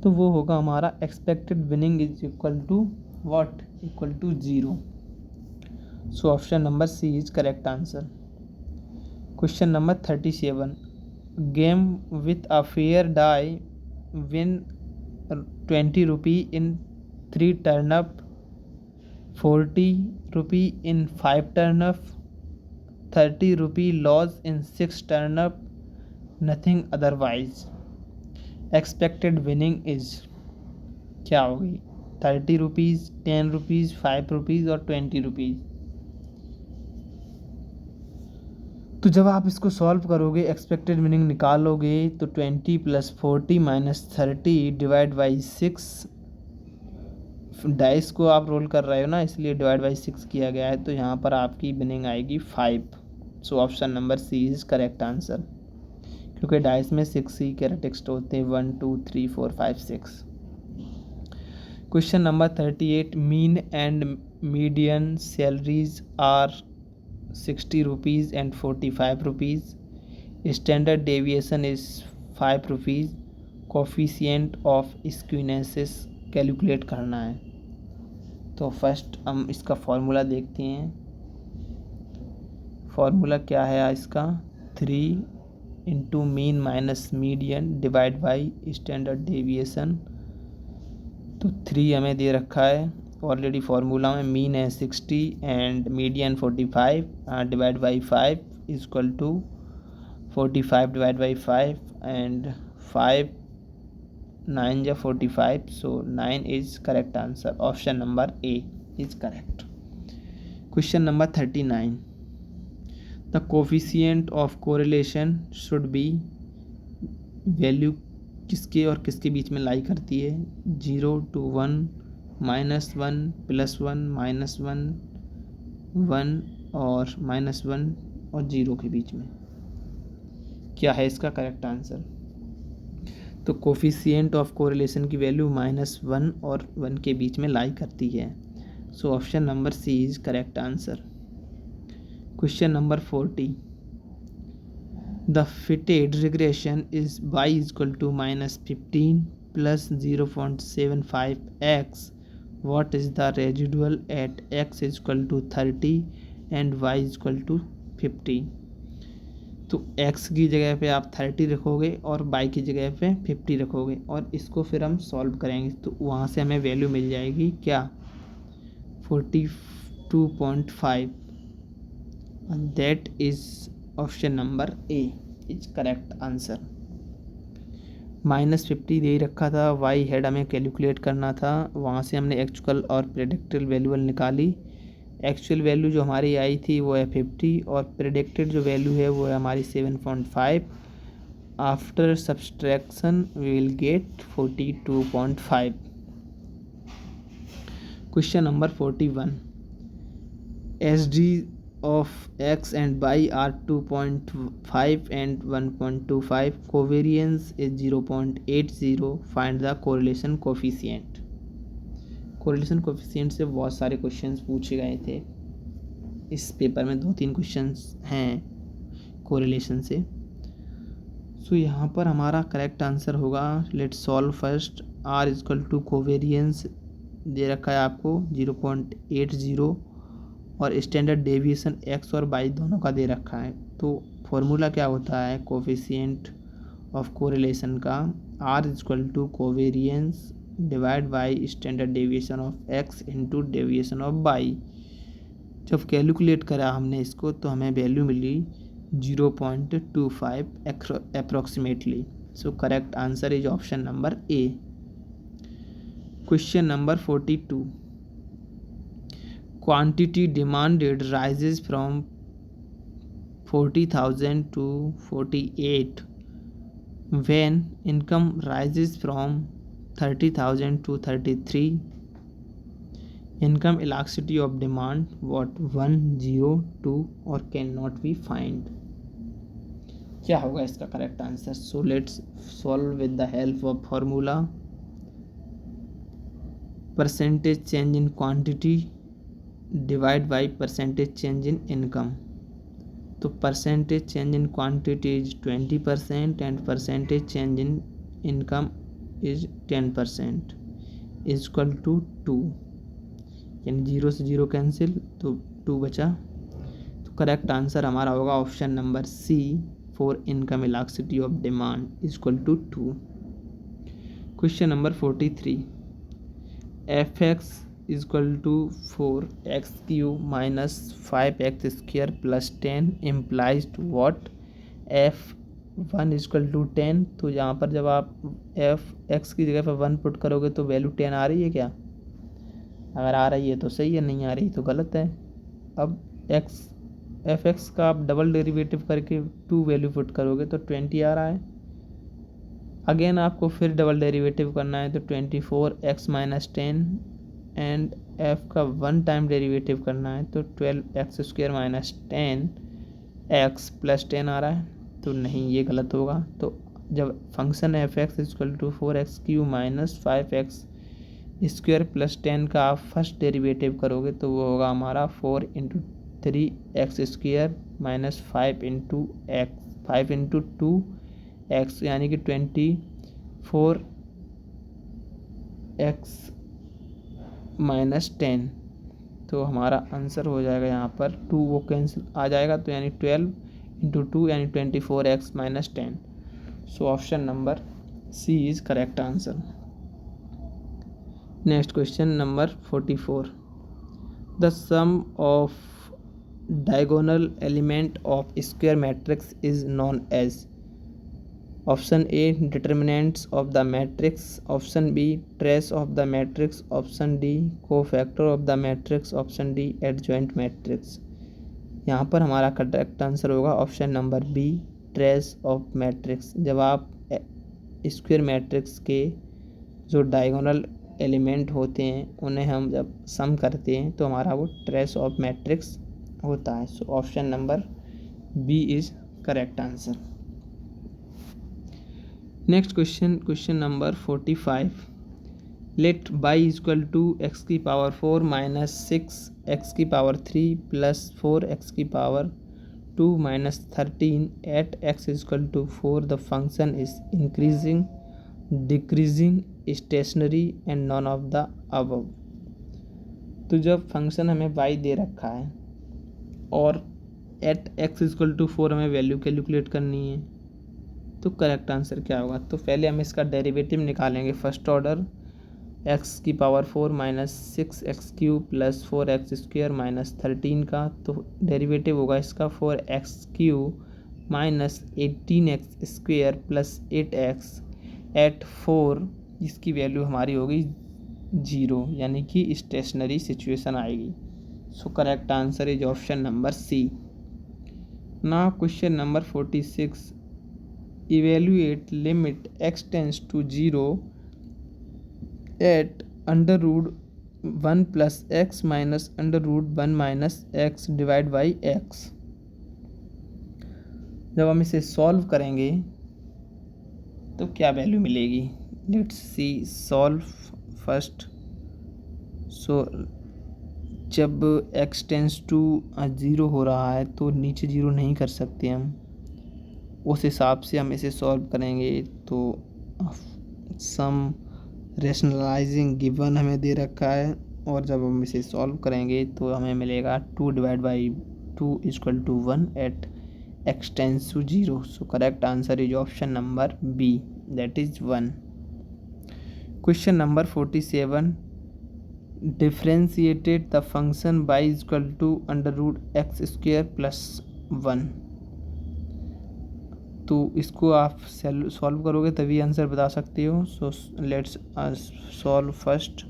तो वो होगा हमारा expected winning is equal to what? Equal to 0. So option number C is correct answer. Question number 37. Game with a fair die win 20 rupee in 3 turn-up, 40 rupee in 5 turn-up, 30 rupee loss in 6 turn-up, nothing otherwise. Expected winning is क्या होगी? 30 रुपीज़, 10 रुपीज़, 5 रुपीज़ और 20 रुपीज़. तो जब आप इसको सॉल्व करोगे एक्सपेक्टेड विनिंग निकालोगे तो 20 + 40 - 30 डिवाइड बाई 6. डाइस को आप रोल कर रहे हो ना इसलिए डिवाइड बाई 6 किया गया है. तो यहाँ पर आपकी विनिंग आएगी 5. So option number C is correct answer क्योंकि डाइस में 6 ही कैरेक्टरिस्टिक्स होते हैं 1 2 3 4 5 6. Question number 38. Mean and median salaries are 60 rupees and 45 rupees. Standard deviation is 5 rupees. Coefficient of skewness calculate करना है. तो फर्स्ट हम इसका फॉर्मूला देखते हैं. फॉर्मूला क्या है इसका? 3 into mean minus median divide by standard deviation. तो 3 हमें दे रखा है ऑलरेडी फार्मूला में. मीन है 60 and median 45 divide by 5 equal to 45 divide by 5 and 5 9 या 45. So 9 is correct answer. Option number A is correct. Question number 39. The coefficient of correlation should be. Value किसके और किसके बीच में लाई करती है? 0 to 1, -1 +1 -1 1 और -1 और 0 के बीच में। क्या है इसका करेक्ट आंसर? तो कोफिशिएंट ऑफ कोरिलेशन की वैल्यू -1 और 1 के बीच में लाई करती है। So option number C is correct answer. Question number 40, the fitted regression is y = -15 + 0.75x. what is the residual at x = 30 and y = 50? तो x की जगह पे आप 30 रखोगे और y की जगह पे 50 रखोगे और इसको फिर हम सॉल्व करेंगे तो वहाँ से हमें वैल्यू मिल जाएगी क्या 42.5। That is option number A is correct answer. -50 दे रखा था, वाई हेड हमें कैलकुलेट करना था, वहाँ से हमने एक्चुअल और प्रेडिक्टेड वैल्यू निकाली। एक्चुअल वैल्यू जो हमारी आई थी वो है 50 और प्रेडिक्टेड जो वैल्यू है वो है हमारी 7.5। After subtraction we will get 42.5। Question number 41, S D of x and y are 2.5 and 1.25. Covariance is 0.80. Find the correlation coefficient. Correlation coefficient से बहुत सारे क्वेश्चंस पूछे गए थे इस पेपर में, 2-3 क्वेश्चंस हैं कोरिलेशन से। सो यहाँ पर हमारा करेक्ट आंसर होगा, let's solve first. r = covariance दे रखा है आपको 0.80 और स्टैंडर्ड डेविएशन x और y दोनों का दे रखा है। तो फॉर्मूला क्या होता है कोफिशिएंट ऑफ कोरिलेशन का, r = covariance divide by standard deviation of x into deviation of y। जब कैलकुलेट करा हमने इसको तो हमें वैल्यू मिली 0.25 approximately. So correct answer is option number A. Question number 42, quantity demanded rises from 40,000 to 48 when income rises from 30,000 to 33. Income elasticity of demand what 1, 0, 2 or cannot be find. क्या होगा इसका correct answer? So let's solve with the help of formula. Percentage change in quantity divide by percentage change in income. तो percentage change in quantity is 20% and percentage change in income is 10% is equal to 2, यानी 0 से 0 कैंसिल तो 2 बचा। तो करेक्ट आंसर हमारा होगा option number C for income elasticity of demand is equal to 2। Question number 43, fx is equal to 4x³ minus 5x² plus 10 implies to what? f1 is equal to 10। तो यहाँ पर जब आप f(x) की जगह पर 1 पुट करोगे तो वैल्यू 10 आ रही है क्या? अगर आ रही है तो सही है, नहीं आ रही तो गलत है। अब fx का आप डबल डेरिवेटिव करके 2 वैल्यू पुट करोगे तो 20 आ रहा है। अगेन आपको फिर डबल डेरिवेटिव करना है तो 24x - 10 एंड f का 1 टाइम डेरिवेटिव करना है तो 12x² - 10x + 10 आ रहा है। तो नहीं, ये गलत होगा। तो जब फंक्शन f(x) = 4x³ - 5x² + 10 का आप फर्स्ट डेरिवेटिव करोगे तो वो होगा हमारा 4 × 3x² - 5 × 2x यानी कि 24x - 10। तो हमारा आंसर हो जाएगा यहाँ पर 2 वो कैंसिल आ जाएगा तो यानी 12 × 2 यानी 24x - 10। So option number C is correct answer. Next question number 44, the sum of diagonal element of square matrix is known as. Option A determinants of the matrix, option B trace of the matrix, option D cofactor of the matrix, option D adjoint matrix. यहाँ पर हमारा करेक्ट आंसर होगा option number B trace of matrix. जब आप स्क्वायर मैट्रिक्स के जो डायगोनल एलिमेंट होते हैं उन्हें हम जब सम करते हैं तो हमारा वो ट्रेस ऑफ मैट्रिक्स होता है। So option number B is correct answer. Next question, question number 45। Let Y equal to X की पावर 4 माइनस 6 एक्स की पावर 3 प्लस 4 एक्स की power 2 minus 13 at X equal to 4 the function is increasing, decreasing, stationary and none of the above. तो जब फंक्शन हमें y दे रखा है और एट एक्स इक्वल टू 4 हमें वैल्यू कैलकुलेट करनी है, तो करेक्ट आंसर क्या होगा? तो पहले हम इसका डेरिवेटिव निकालेंगे फर्स्ट ऑर्डर, एक्स की power 4 minus 6 X cube plus 4 X square minus 13 का, तो डेरिवेटिव होगा इसका 4 X cube minus 18 X square plus 8 X at 4, जिसकी वैल्यू हमारी होगी 0, यानी कि स्टेशनरी सिचुएशन आएगी। So correct answer is option number C. Now question number 46। Evaluate limit x tends to 0 at under root 1 plus x minus under root 1 minus x divide by x. जब हम इसे सॉल्व करेंगे तो क्या वैल्यू मिलेगी? Let's see solve first. So जब x टेंस टू 0 हो रहा है तो नीचे 0 नहीं कर सकते हम, उस हिसाब से हम इसे सॉल्व करेंगे। तो सम रेशनलाइजिंग गिवन हमें दे रखा है और जब हम इसे सॉल्व करेंगे तो हमें मिलेगा 2 divide by 2 equal to 1 at X tends to 0। So correct answer is option number B, that is 1। Question number 47। Differentiated the function Y equal to under root X square plus 1। तो इसको आप सॉल्व करोगे तभी आंसर बता सकते हो। सो let's solve first.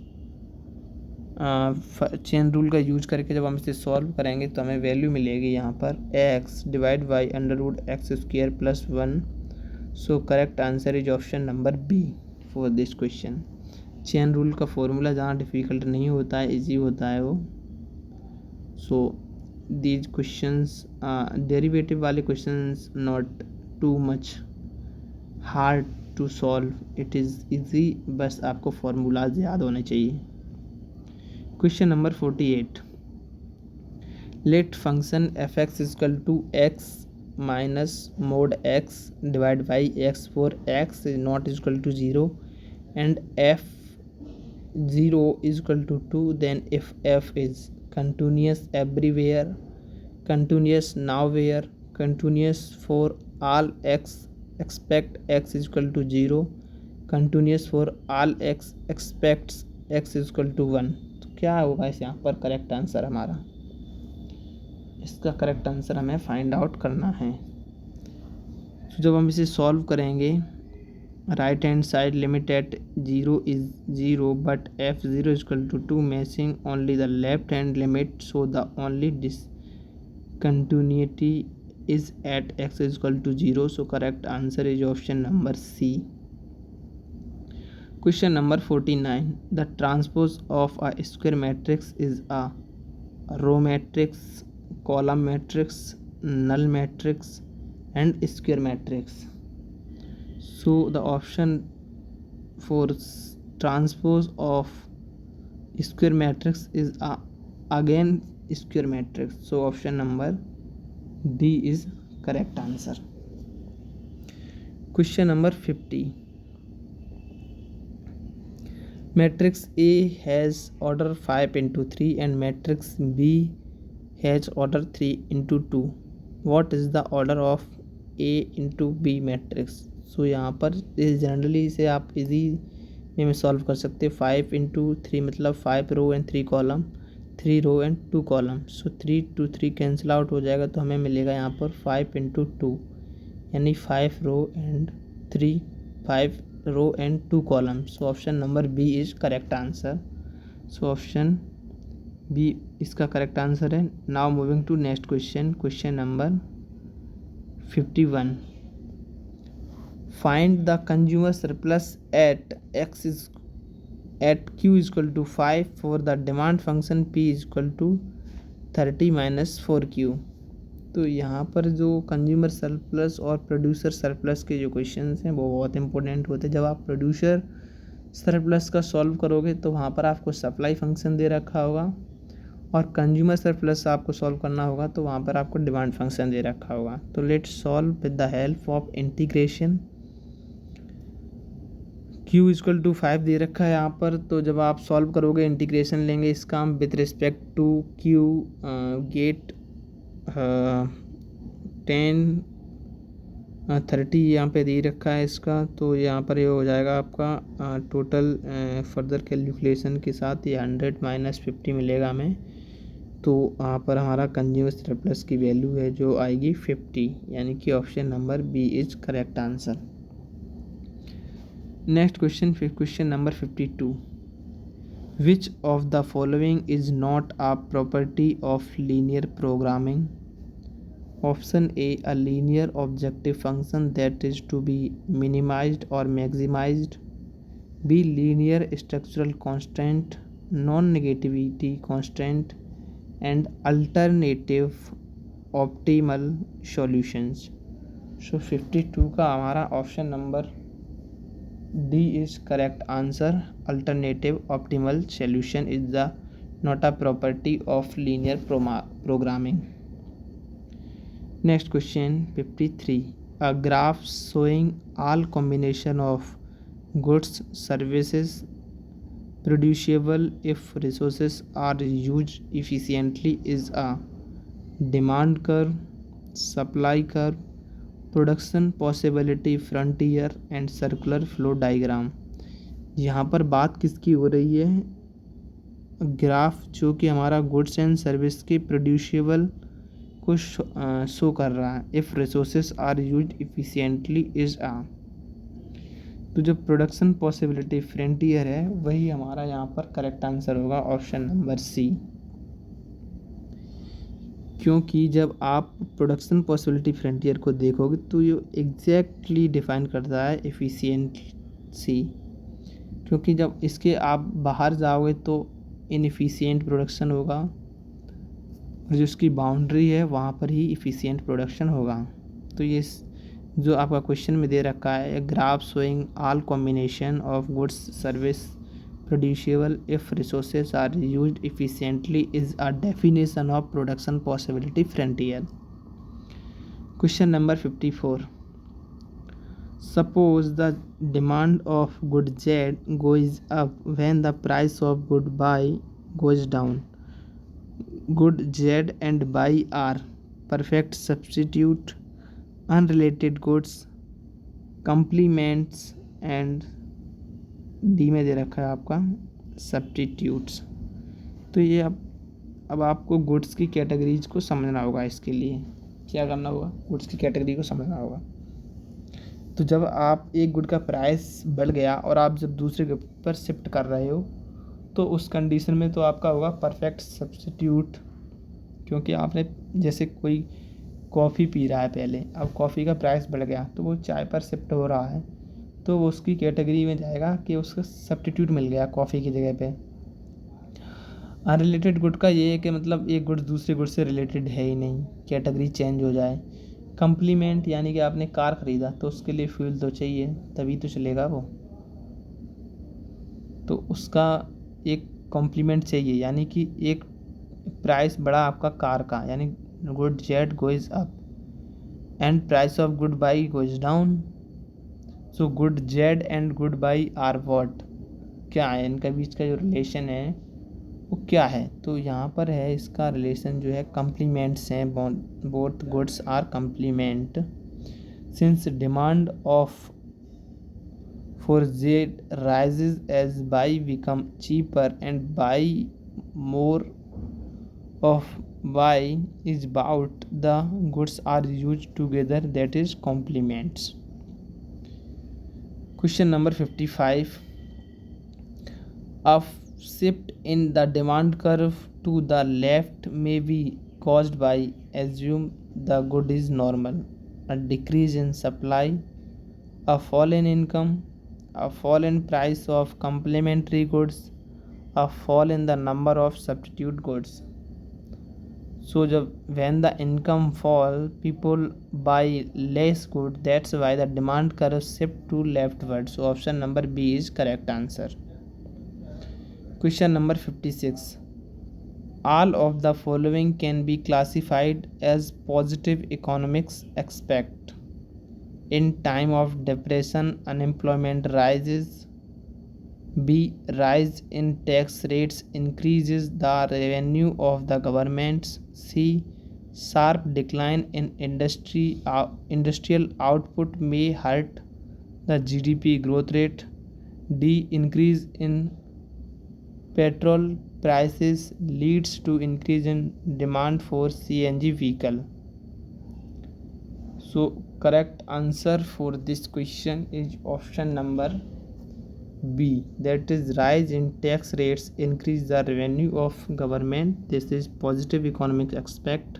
Chain rule का यूज करके जब हम इसे सॉल्व करेंगे तो हमें वैल्यू मिलेगी यहाँ पर x divide by under root X square plus 1। So correct answer is option number B for this question. Chain rule का फॉर्मूला जहाँ डिफ़िकल्ट नहीं होता है, इजी होता है वो। सो दीज क्वेश्चंस डेरिवेटिव वाले questions not too much hard to solve, it is easy, बस आपको फॉर्मूलाज याद होने चाहिए। Question number 48। Let function F X equal to X minus mod X divide by X for X is not equal to 0 and F 0 is equal to 2, then if f is continuous everywhere, continuous nowhere, continuous for all x expect x is equal to 0, continuous for all x expects x is equal to 1। तो क्या होगा इस यहाँ पर करेक्ट आंसर हमारा? इसका करेक्ट आंसर हमें फाइंड आउट करना है। तो जब हम इसे सॉल्व करेंगे, right hand side limit at 0 is 0 but f0 is equal to 2 matching only the left hand limit, so the only discontinuity is at x is equal to 0। so correct answer is option number C। question number 49। the transpose of a square matrix is a row matrix, column matrix, null matrix and square matrix। So the option for transpose of square matrix is again square matrix, so option number D is correct answer। question number 50। matrix A has order 5 into 3 and matrix B has order 3 into 2, what is the order of A into B matrix? सो यहाँ पर जनरली इसे आप इजी में सॉल्व कर सकते हैं। 5 into 3 मतलब 5 row and 3 column, 3 row and 2 column. So 3 to 3 cancel out हो जाएगा तो हमें मिलेगा यहाँ पर 5 into 2 यानी 5 row and 5 row and 2 column. So option number B is correct answer. So option B इसका करेक्ट आंसर है। Now moving to next question, question number 51। find the conjugate surplus at x is at q is equal to 5 for the demand function p is equal to 30 minus 4q। तो यहाँ पर जो कंज्यूमर सरप्लस और प्रोड्यूसर सरप्लस के जो क्वेश्चंस हैं वो बहुत इंपॉर्टेंट होते हैं। जब आप प्रोड्यूसर सरप्लस का सॉल्व करोगे तो वहाँ पर आपको सप्लाई फंक्शन दे रखा होगा, और कंज्यूमर सरप्लस आपको सॉल्व करना होगा तो वहाँ पर आपको डिमांड फंक्शन दे रखा होगा। तो let's solve with the help of integration. q equal to 5 दे रखा है यहाँ पर, तो जब आप सॉल्व करोगे इंटीग्रेशन लेंगे इसका हम with respect to q get 30 यहाँ पे दे रखा है इसका, तो यहाँ पर ये हो जाएगा आपका टोटल फर्दर कैलकुलेशन के साथ ये 100 माइनस 50 मिलेगा हमें। तो यहाँ पर हमारा कंज्यूमर सरप्लस की वैल्यू है जो आएगी 50, यानी कि option number B is correct answer. Next question, question number 52। Which of the following is not a property of linear programming? Option A, a linear objective function that is to be minimized or maximized. B, linear structural constant, non-negativity constant, and alternative optimal solutions. So 52 का हमारा option number D is correct answer. Alternative optimal solution is the not a property of linear programming. Next question 53. A graph showing all combination of goods, services producible if resources are used efficiently is a demand curve, supply curve, production possibility frontier and circular flow diagram। यहाँ पर बात किसकी हो रही है? ग्राफ जो कि हमारा गुड्स एंड सर्विस के प्रोड्यूसेबल को शो कर रहा है। If resources are use efficiently is a, तो जो प्रोडक्शन पॉसिबिलिटी फ्रंटियर है वही हमारा यहाँ पर करेक्ट आंसर होगा, ऑप्शन नंबर सी। क्योंकि जब आप प्रोडक्शन पॉसिबिलिटी फ्रंटियर को देखोगे तो ये एग्जैक्टली डिफाइन करता है एफिशिएंसी, क्योंकि जब इसके आप बाहर जाओगे तो इनएफिशिएंट प्रोडक्शन होगा, और जो उसकी बाउंड्री है वहाँ पर ही इफ़िशियंट प्रोडक्शन होगा। तो ये जो आपका क्वेश्चन में दे रखा है, graph showing all combination of goods service producible if resources are used efficiently is a definition of production possibility frontier. Question number 54। Suppose the demand of good Z goes up when the price of good Y goes down. Good Z and buy are perfect substitute, unrelated goods, complements and D में दे रखा है आपका substitutes। तो ये अब आपको गुड्स की कैटेगरीज को समझना होगा। इसके लिए क्या करना होगा? गुड्स की कैटेगरी को समझना होगा। तो जब आप एक गुड का प्राइस बढ़ गया और आप जब दूसरे गुड पर शिफ्ट कर रहे हो तो उस कंडीशन में तो आपका होगा परफेक्ट सब्स्टिट्यूट, क्योंकि आपने जैसे कोई कॉफ़ी पी रहा है पहले, अब कॉफ़ी का प्राइस बढ़ गया तो वो चाय पर शिफ्ट हो रहा है, तो वो उसकी कैटेगरी में जाएगा कि उसका सब्स्टिट्यूट मिल गया कॉफ़ी की जगह पे। अनरिलेटेड गुड का ये है कि मतलब एक गुड दूसरे गुड से रिलेटेड है ही नहीं, कैटेगरी चेंज हो जाए। कंप्लीमेंट यानी कि आपने कार ख़रीदा तो उसके लिए फ्यूल तो चाहिए, तभी तो चलेगा वो, तो उसका एक कॉम्प्लीमेंट चाहिए, यानी कि एक प्राइस बढ़ा आपका कार का, यानी good Z goes up and price of good Y goes down. So good Z and good Y are what, क्या है इनका बीच का जो रिलेशन है वो क्या है? तो यहाँ पर है इसका रिलेशन जो है कम्प्लीमेंट्स हैं, both goods are complement since demand of for Z rises as buy become cheaper and buy more of Y is bought, the goods are used together, that is complements. Question number 55. A shift in the demand curve to the left may be caused by, assume the good is normal, a decrease in supply, a fall in income, a fall in price of complementary goods, a fall in the number of substitute goods. So when the income fall, people buy less good. That's why the demand curve shift to leftward. So option number B is correct answer. Question number 56. All of the following can be classified as positive economics aspect. In time of depression, unemployment rises. B. Rise in tax rates increases the revenue of the governments. C. Sharp decline in industrial output may hurt the GDP growth rate. D. Increase in petrol prices leads to increase in demand for CNG vehicle. So correct answer for this question is option number B, that is rise in tax rates increase the revenue of government. This is positive economic aspect.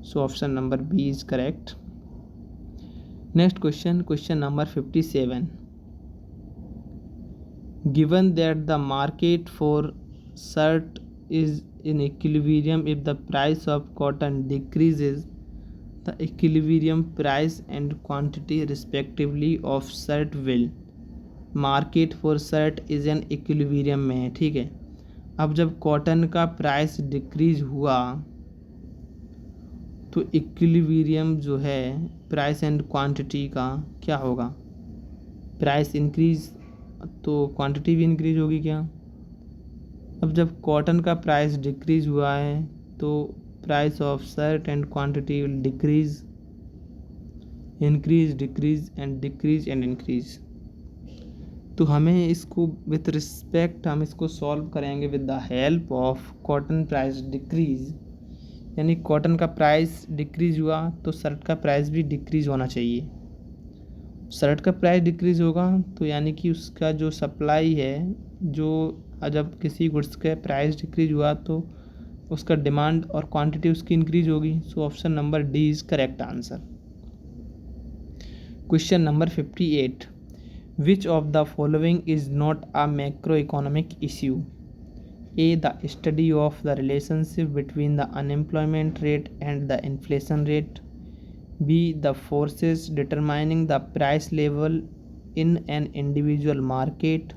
So option number B is correct. Next question, question number 57. Given that the market for shirt is in equilibrium, if the price of cotton decreases, the equilibrium price and quantity respectively of shirt will. Market for shirt is an equilibrium में है, ठीक है। अब जब कॉटन का प्राइस डिक्रीज हुआ तो इक्विलिब्रियम जो है प्राइस एंड क्वांटिटी का क्या होगा, प्राइस इंक्रीज तो क्वांटिटी भी इंक्रीज होगी क्या। अब जब कॉटन का प्राइस डिक्रीज हुआ है तो price of shirt and quantity will decrease, increase, decrease and decrease and increase. तो हमें इसको विथ रिस्पेक्ट हम इसको सॉल्व करेंगे with the help of cotton price decrease, यानी कॉटन का प्राइस डिक्रीज हुआ तो शर्ट का प्राइस भी डिक्रीज होना चाहिए। शर्ट का प्राइस डिक्रीज होगा तो यानी कि उसका जो सप्लाई है, जो जब किसी गुड्स का प्राइस डिक्रीज हुआ तो उसका डिमांड और क्वांटिटी उसकी इंक्रीज होगी। सो option number D is correct answer. Question number 58. Which of the following is not a macroeconomic issue? A. The study of the relationship between the unemployment rate and the inflation rate. B. The forces determining the price level in an individual market.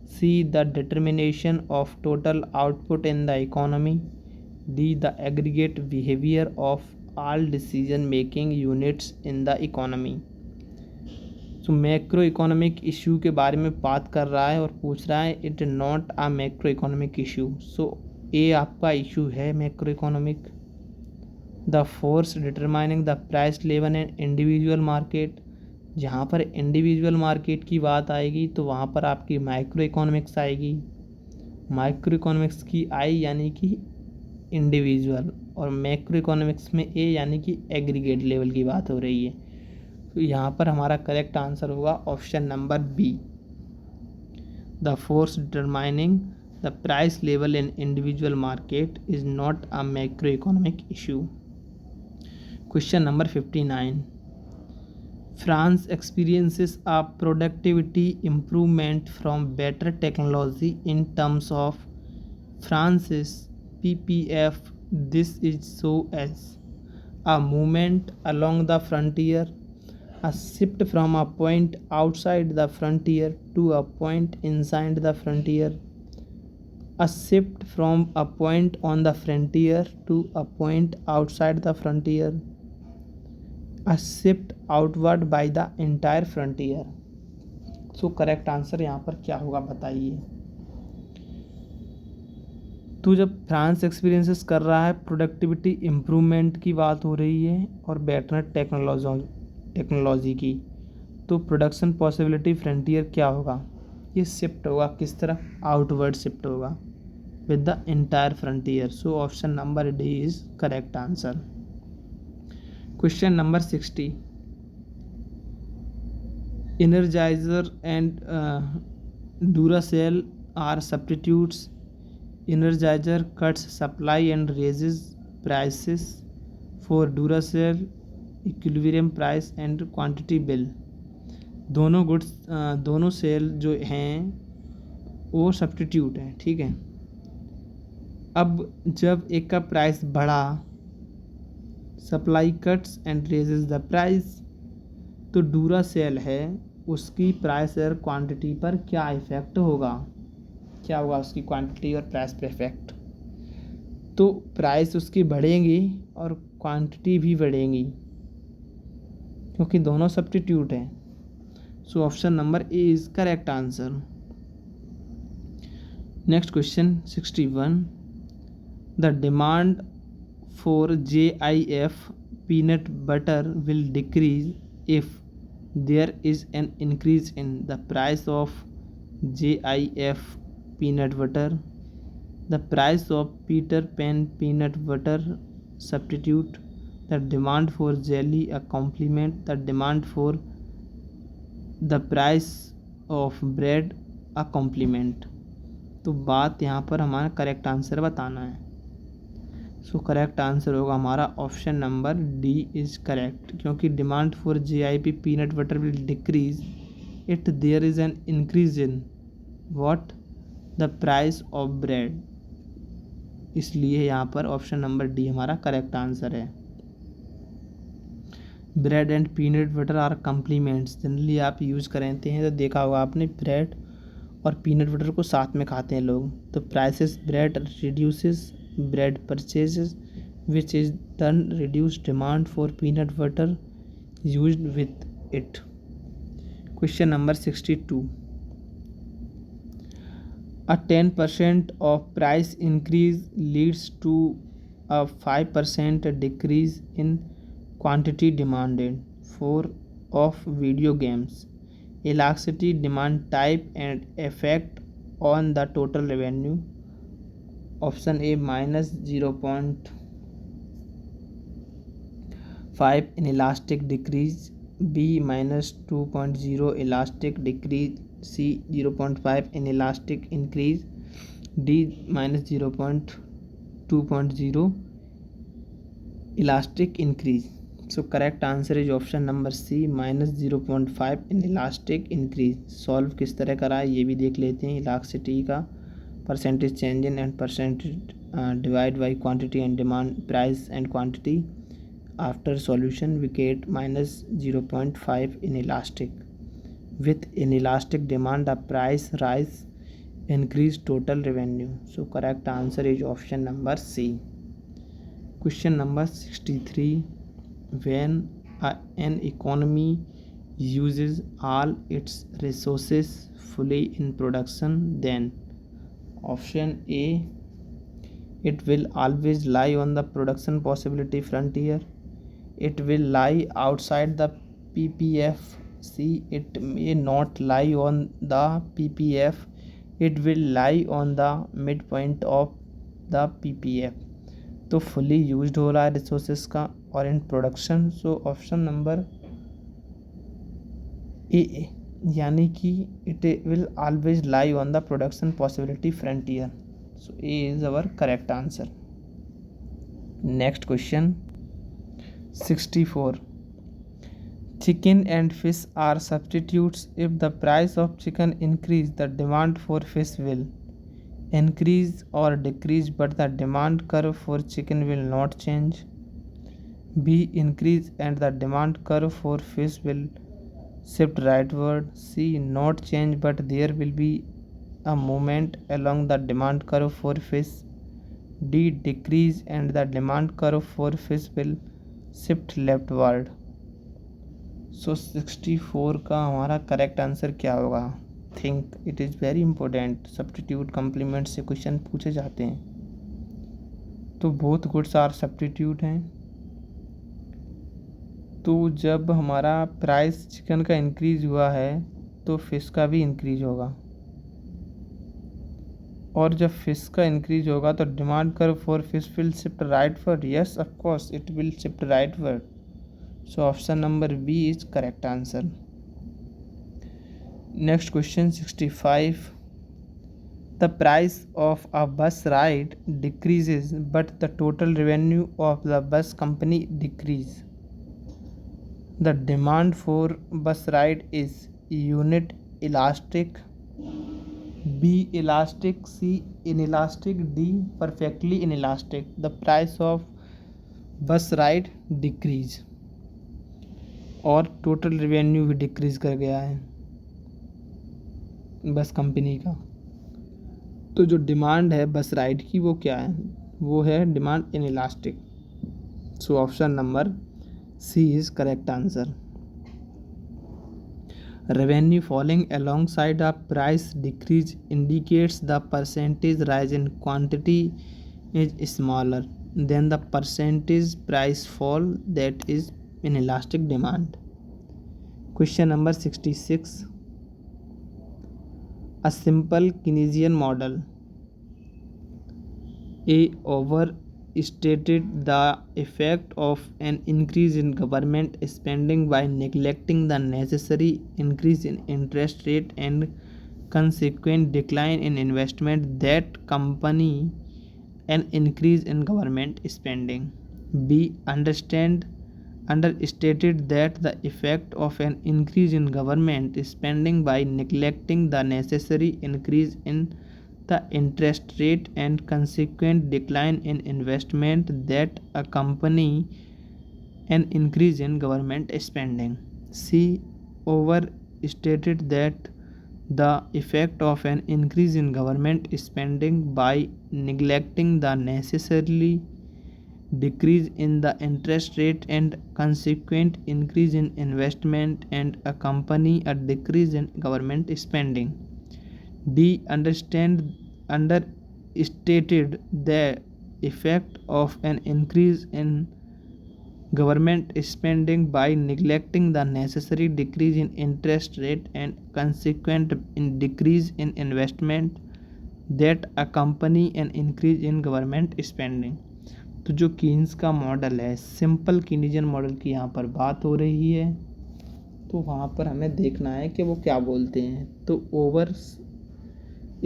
C. The determination of total output in the economy. D. The aggregate behavior of all decision making units in the economy. तो मैक्रो इकोनॉमिक इशू के बारे में बात कर रहा है और पूछ रहा है it not a macro economic issue. So A आपका इशू है macro economic. The force determining the price level in individual market, जहाँ पर इंडिविजुअल मार्केट की बात आएगी तो वहाँ पर आपकी माइक्रो इकोनॉमिक्स आएगी। माइक्रो इकोनॉमिक्स की आई यानी कि इंडिविजुअल और मैक्रो इकोनॉमिक्स में ए यानी कि एग्रीगेट लेवल की बात हो रही है। तो यहाँ पर हमारा करेक्ट आंसर होगा option number B, the force determining the price level in individual market is not a macro economic issue. Question number 59. France experiences a productivity improvement from better technology in terms of France's PPF. This is so as a movement along the frontier, a shift from a point outside the frontier to a point inside the frontier, a shift from a point on the frontier to a point outside the frontier, a shift outward by the entire frontier. So correct answer यहाँ पर क्या होगा बताइए। तो जब फ्रांस एक्सपीरियंसेस कर रहा है प्रोडक्टिविटी इम्प्रूवमेंट की बात हो रही है और बेटर टेक्नोलॉजी की, तो प्रोडक्शन पॉसिबिलिटी फ्रंटियर क्या होगा, ये शिफ्ट होगा किस तरफ, आउटवर्ड शिफ्ट होगा with the entire frontier. So option number D is correct answer. Question number 60. Energizer and Duracell are substitutes. Energizer cuts supply and raises prices for Duracell equilibrium price and quantity bill. दोनों गुड्स दोनों सेल जो हैं वो सब्स्टिट्यूट हैं, ठीक है। अब जब एक का प्राइस बढ़ा, supply cuts and raises the price, तो डूरा सेल है उसकी प्राइस और क्वांटिटी पर क्या इफेक्ट होगा, क्या होगा उसकी क्वांटिटी और प्राइस पर इफेक्ट। तो प्राइस उसकी बढ़ेंगी और क्वांटिटी भी बढ़ेंगी क्योंकि दोनों सब्स्टिट्यूट हैं। So option number A is correct answer. Next question 61, the demand for JIF peanut butter will decrease if there is an increase in the price of JIF peanut butter. The price of Peter Pan peanut butter substitute. The demand for jelly a complement. The demand for the price of bread a complement. तो बात यहाँ पर हमारा करेक्ट आंसर बताना है। सो करेक्ट आंसर होगा हमारा option number D is correct, क्योंकि demand for JIP peanut butter will decrease it there is an increase in what, the price of bread. इसलिए यहाँ पर ऑप्शन नंबर डी हमारा करेक्ट आंसर है। Bread and peanut butter are complements, generally आप यूज़ करते हैं तो देखा होगा आपने, ब्रेड और पीनट बटर को साथ में खाते हैं लोग। तो prices bread reduces bread purchases, which is then reduced demand for peanut butter used with it. Question number 62, a 10% of price increase leads to a 5% decrease in quantity demanded for of video games. Elasticity, demand type and effect on the total revenue. Option A -0.5 inelastic decrease, B -2.0 elastic decrease, C 0.5 inelastic increase, D -0.2.0 elastic increase. So correct answer is option number C -0.5 inelastic increase. Solve किस तरह करा है ये भी देख लेते हैं। इलास्टिसिटी का percentage change in and percentage divide by quantity and demand, price and quantity. After solution we get -0.5 inelastic. With inelastic demand the price rise increase total revenue. So correct answer is option number C. Question number 63, when an economy uses all its resources fully in production, then option A, it will always lie on the production possibility frontier. It will lie outside the PPF. C, it may not lie on the PPF. It will lie on the midpoint of the PPF. तो fully used हो रहा है resources का और in production. So option number A, यानी कि it will always lie on the production possibility frontier. So A is our correct answer. Next question 64, chicken and fish are substitutes. If the price of chicken increase the demand for fish will increase और decrease but the demand curve for chicken will not change. B, increase and the demand curve for fish will shift rightward. C, not change but there will be a movement along the demand curve for fish. D, decrease and the demand curve for fish will shift leftward. So 64 का हमारा करेक्ट आंसर क्या होगा? Think it is very important. Substitute complement से क्वेश्चन पूछे जाते हैं। तो बोथ गुड्स आर सब्स्टिट्यूट हैं। तो जब हमारा प्राइस चिकन का इंक्रीज हुआ है तो फिश का भी इंक्रीज होगा, और जब फिश का इंक्रीज होगा तो demand curve for fish will shift rightward. Yes of course it will shift rightward. So option number B is correct answer. Next question 65, the price of a bus ride decreases but the total revenue of the bus company decrease. The demand for bus ride is unit elastic, B elastic, C inelastic, D perfectly inelastic. The price of बस राइड डिक्रीज और टोटल रेवेन्यू भी डिक्रीज कर गया है बस कंपनी का। तो जो डिमांड है बस राइड की वो क्या है, वो है demand inelastic. So option number C is correct answer. Revenue falling alongside a price decrease indicates the percentage rise in quantity is smaller than the percentage price fall that is inelastic demand. Question number 66. A simple Keynesian model A overstated the effect of an increase in government spending by neglecting the necessary increase in interest rate and consequent decline in investment that accompany an increase in government spending. B. Understated that the effect of an increase in government spending by neglecting the necessary increase in the interest rate and consequent decline in investment that accompany an increase in government spending. C. Overstated that the effect of an increase in government spending by neglecting the necessarily decrease in the interest rate and consequent increase in investment and accompany a decrease in government spending. D. Understated the effect of an increase in government spending by neglecting the necessary decrease in interest rate and consequent decrease in investment that accompany an increase in government spending. तो जो कीन्स का मॉडल है, सिंपल कीनिजन मॉडल की यहाँ पर बात हो रही है, तो वहाँ पर हमें देखना है कि वो क्या बोलते हैं। तो over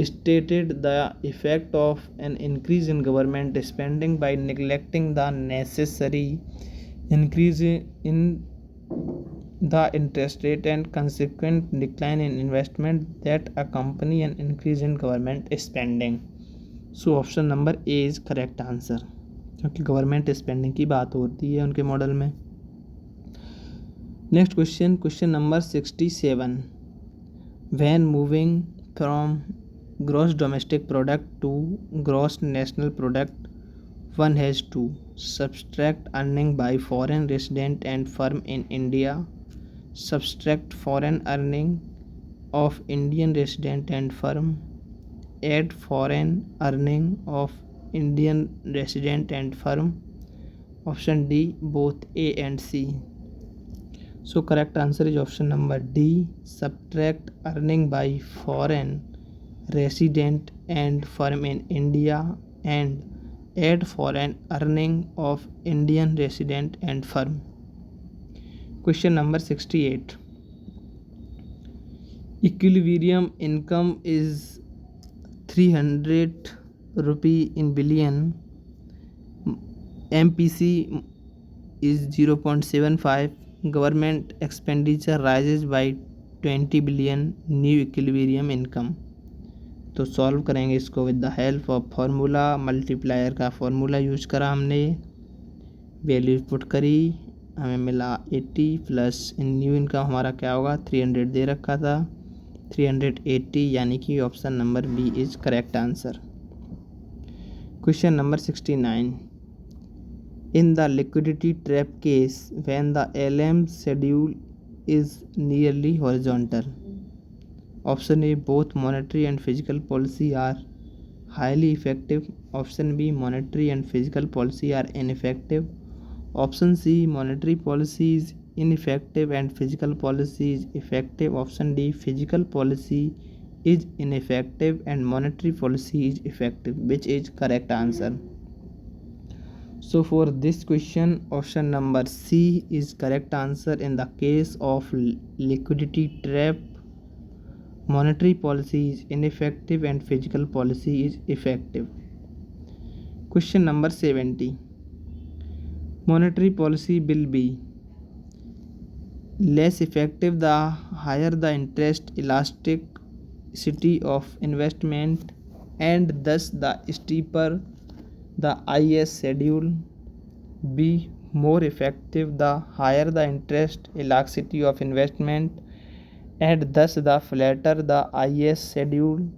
stated the effect of an increase in government spending by neglecting the necessary increase in the interest rate and consequent decline in investment that accompany an increase in government spending. So option number A is correct answer, क्योंकि गवर्नमेंट स्पेंडिंग की बात होती है उनके मॉडल में। Next question, question number 67. When moving from gross domestic product to gross national product, one has to subtract earning by foreign resident and firm in India, subtract foreign earning of Indian resident and firm, add foreign earning of Indian resident and firm. Option D, both A and C. So correct answer is option number D, subtract earning by foreign resident and firm in India and add foreign earning of Indian resident and firm. Question number 68. Equilibrium income is 300 rupee in billion. MPC is 0.75. Government expenditure rises by 20 billion. New equilibrium income. तो सॉल्व करेंगे इसको with the help of formula. Multiplier का फार्मूला यूज करा हमने, वैल्यू पुट करी, हमें मिला 80 प्लस इन न्यू इनकम हमारा क्या होगा 300 दे रखा था 380, यानी कि option number B is correct answer. Question number 69. In the liquidity trap case when the LM schedule is nearly horizontal. Option A, both monetary and physical policy are highly effective. Option B, monetary and physical policy are ineffective. Option C, monetary policy is ineffective and physical policy is effective. Option D, physical policy is ineffective and monetary policy is effective. Which is correct answer? So for this question, option number C is correct answer. In the case of liquidity trap, monetary policy is ineffective and physical policy is effective. Question number 70. Monetary policy will be less effective the higher the interest elasticity of investment, and thus the steeper the is schedule. B. More effective the higher the interest elasticity of investment, and thus the flatter the is schedule.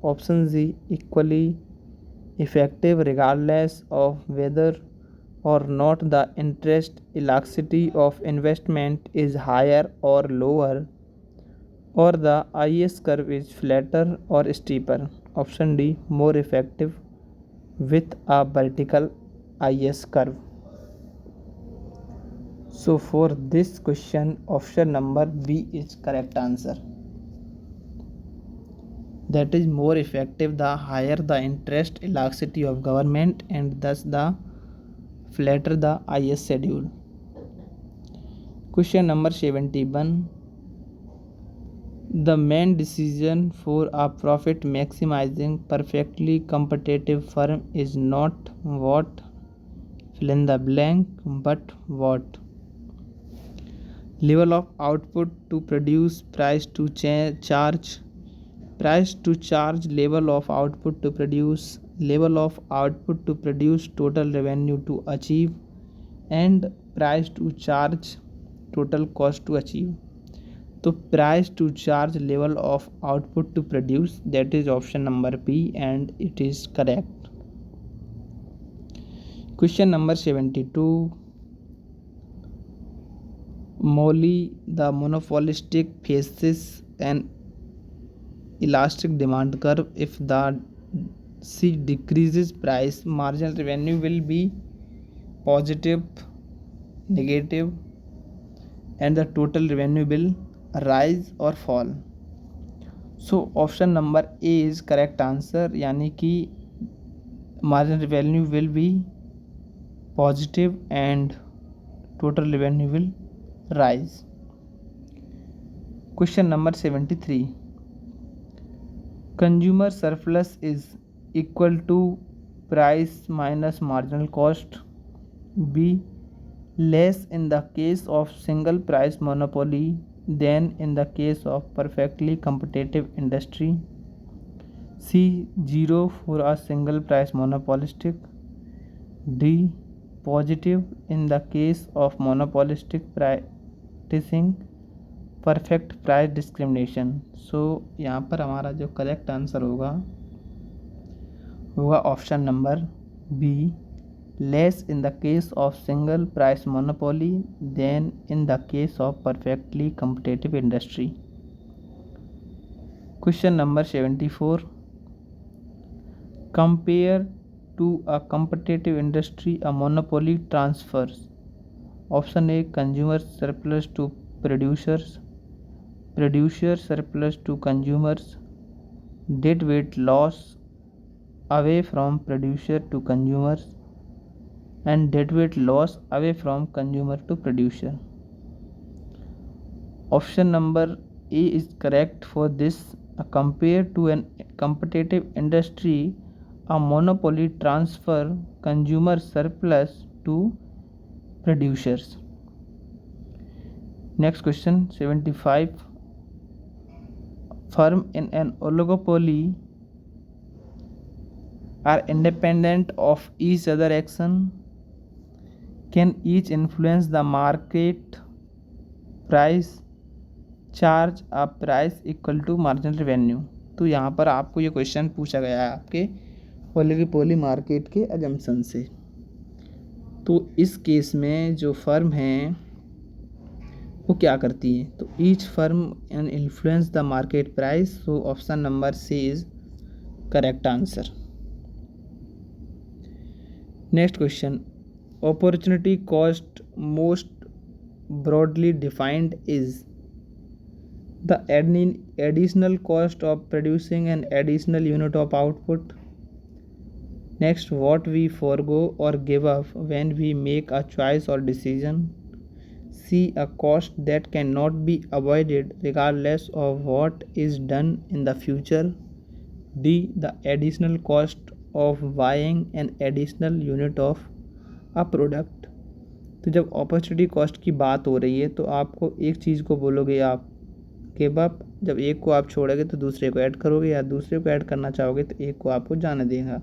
Option Z. Equally effective regardless of whether or not the interest elasticity of investment is higher or lower, or the is curve is flatter or steeper. Option D. More effective with a vertical is curve. So for this question, option number B is correct answer. That is more effective the higher the interest elasticity of government, and thus the flatter the is schedule. Question number 71. The main decision for a profit maximizing perfectly competitive firm is not what, fill in the blank, but what? Level of output to produce, price to charge, price to charge, level of output to produce, level of output to produce, total revenue to achieve, and price to charge, total cost to achieve. तो price to charge, level of output to produce, that is option number B, and it is correct. Question number 72. Molly the monopolistic faces an elastic demand curve. If the C decreases price, marginal revenue will be positive, negative, and the total revenue will rise or fall. So option number A is correct answer, यानी कि marginal revenue will be positive and total revenue will rise. Question number 73. Consumer surplus is equal to price minus marginal cost. B. Less in the case of single price monopoly than in the case of perfectly competitive industry. C. 0 for a single price monopolistic. D. Positive in the case of monopolistic practicing perfect price discrimination. So यहाँ पर हमारा जो करेक्ट आंसर होगा option number B, less in the case of single price monopoly than in the case of perfectly competitive industry. Question number 74. Compare to a competitive industry a monopoly transfers. Option A consumer surplus to producers, producer surplus to consumers, deadweight loss away from producer to consumers, and deadweight loss away from consumer to producer. Option number A is correct for this. Compared to an competitive industry, a monopoly transfer consumer surplus to producers. Next question 75. Firm in an oligopoly are independent of each other action. Can each influence the market price, charge a price equal to marginal revenue. तो यहाँ पर आपको ये क्वेश्चन पूछा गया है आपके ओलिगोपोली मार्केट के अजम्पशन से. तो इस केस में जो फर्म हैं वो क्या करती है, तो each firm and influence the market price. So option number C is correct answer. Next question. Opportunity cost most broadly defined is the additional cost of producing an additional unit of output. Next, what we forgo और give up when we make a choice और decision. C. A cost that cannot be avoided regardless of what is done in the future. D. The additional cost of buying an additional unit of a product. तो जब अपॉर्चुनिटी कॉस्ट की बात हो रही है तो आपको एक चीज़ को बोलोगे आप गिव अप, जब एक को आप छोड़ोगे तो दूसरे को ऐड करोगे, या दूसरे को ऐड करना चाहोगे तो एक को आपको जाने देगा।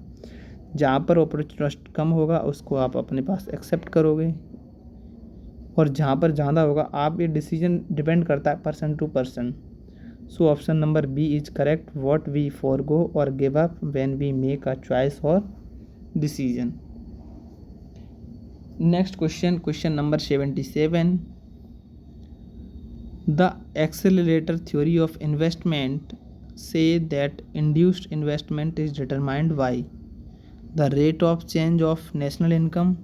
जहाँ पर अपॉर्चुनिटी कॉस्ट कम होगा उसको आप अपने पास एक्सेप्ट करोगे, और जहाँ पर ज़्यादा होगा आप, ये डिसीजन डिपेंड करता है person to person. So option number B is correct, what we forgo और give up when we make a choice और decision. Next question, question number 77, the accelerator theory of investment say that induced investment is determined by the rate of change of national income,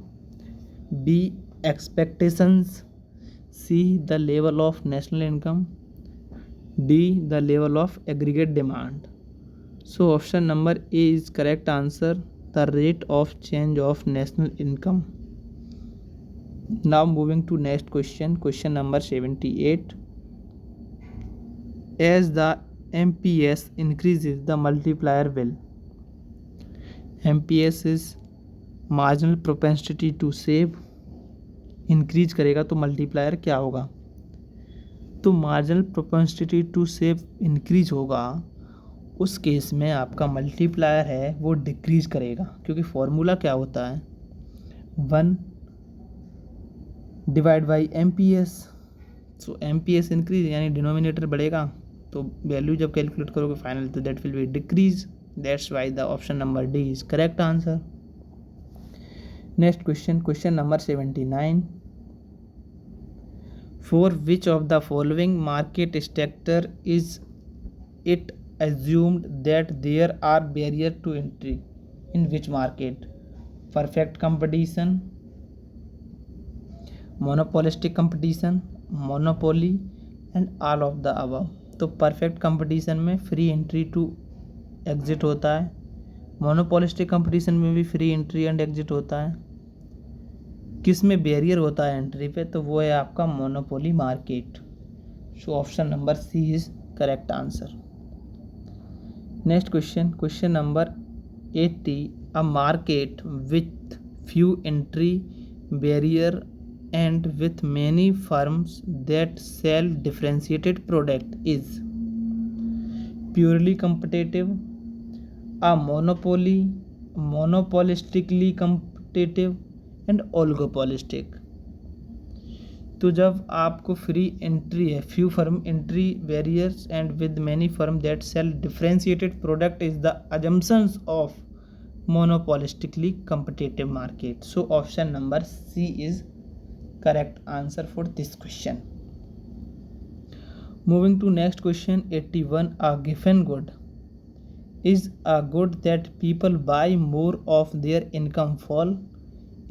B expectations, C the level of national income, D the level of aggregate demand. So option number A is correct answer, the rate of change of national income. Now moving to next question, question number 78, as the MPS increases the multiplier will. MPS is marginal propensity to save, increase करेगा तो मल्टीप्लायर क्या होगा? तो marginal propensity to save increase होगा, उस केस में आपका मल्टीप्लायर है वो डिक्रीज करेगा, क्योंकि फॉर्मूला क्या होता है 1 divide by MPS। So MPS increase यानी डिनोमिनेटर बढ़ेगा, तो वैल्यू जब कैलकुलेट करोगे फाइनल तो that will be decrease, that's why the option number D is correct answer. Next question, question number 79, for which of the following market structure is it assumed that there are barriers to entry? In which market? Perfect competition, monopolistic competition, monopoly and all of the above. तो परफेक्ट कंपटीशन में फ्री एंट्री टू एग्जिट होता है, मोनोपोलिस्टिक कंपटीशन में भी फ्री एंट्री एंड एग्जिट होता है। किस में बैरियर होता है एंट्री पे? तो वो है आपका monopoly market. So option number C is correct answer. Next question, question number 80, a market with few entry barrier and with many firms that sell differentiated product is purely competitive, a monopoly, monopolistically competitive and oligopolistic. तो जब आपको फ्री एंट्री है, few firm entry barriers and with many firm that sell differentiated product is the assumptions of monopolistically competitive market. So option number C is correct answer for this question. Moving to next question 81, a given good is a good that people buy more of their income fall,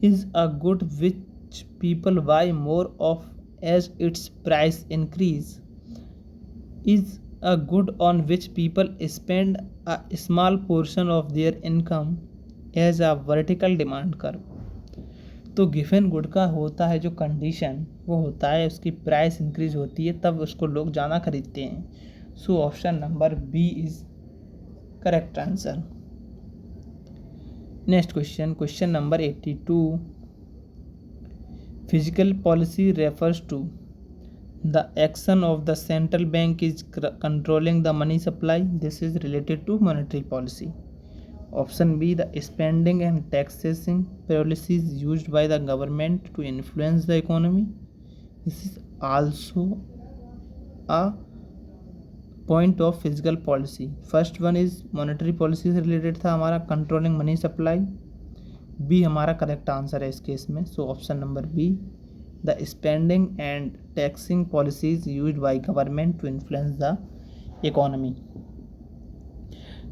is a good which people buy more of as its price increase, is a good on which people spend a small portion of their income as a vertical demand curve। तो गिवन गुड का होता है जो कंडीशन, वो होता है उसकी प्राइस इंक्रीज होती है तब उसको लोग ज़्यादा खरीदते हैं। So option number B is correct answer. Next question, question number 82, physical policy refers to the action of the central bank is controlling the money supply, this is related to monetary policy. Option B, the spending and taxing policies used by the government to influence the economy, this is also a point of physical policy. First one is monetary policy से रिलेटेड था हमारा, कंट्रोलिंग मनी सप्लाई, बी हमारा करेक्ट आंसर है इस केस में। So option number B, the spending and taxing policies used by government to influence the economy.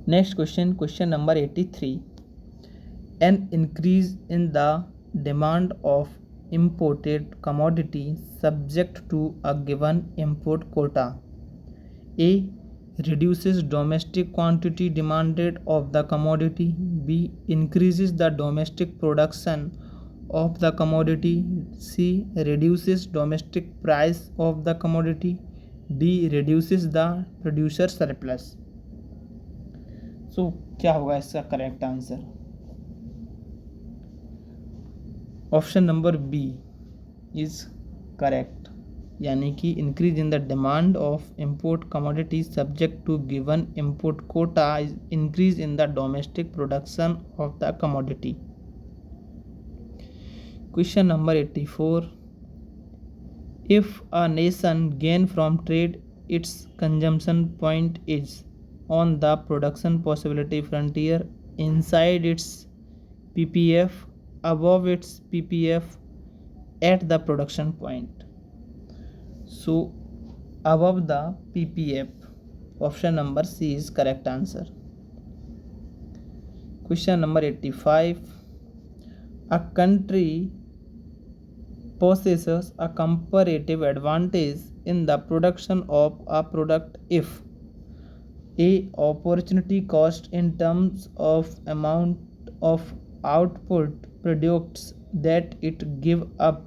Next question, question number 83, an increase in the demand of imported commodity subject to a given import quota, A reduces domestic quantity demanded of the commodity, B increases the domestic production of the commodity, C reduces domestic price of the commodity, D reduces the producer surplus। सो क्या होगा इसका correct answer? Option number B, is correct, यानी कि increase in the demand of import commodities subject to given import quota is increase in the domestic production of the commodity. Question number 84. If a nation gain from trade, its consumption point is on the production possibility frontier, inside its PPF, above its PPF, at the production point. So above the PPF, option number C is correct answer. Question number 85. A country possesses a comparative advantage in the production of a product if a opportunity cost in terms of amount of output products that it give up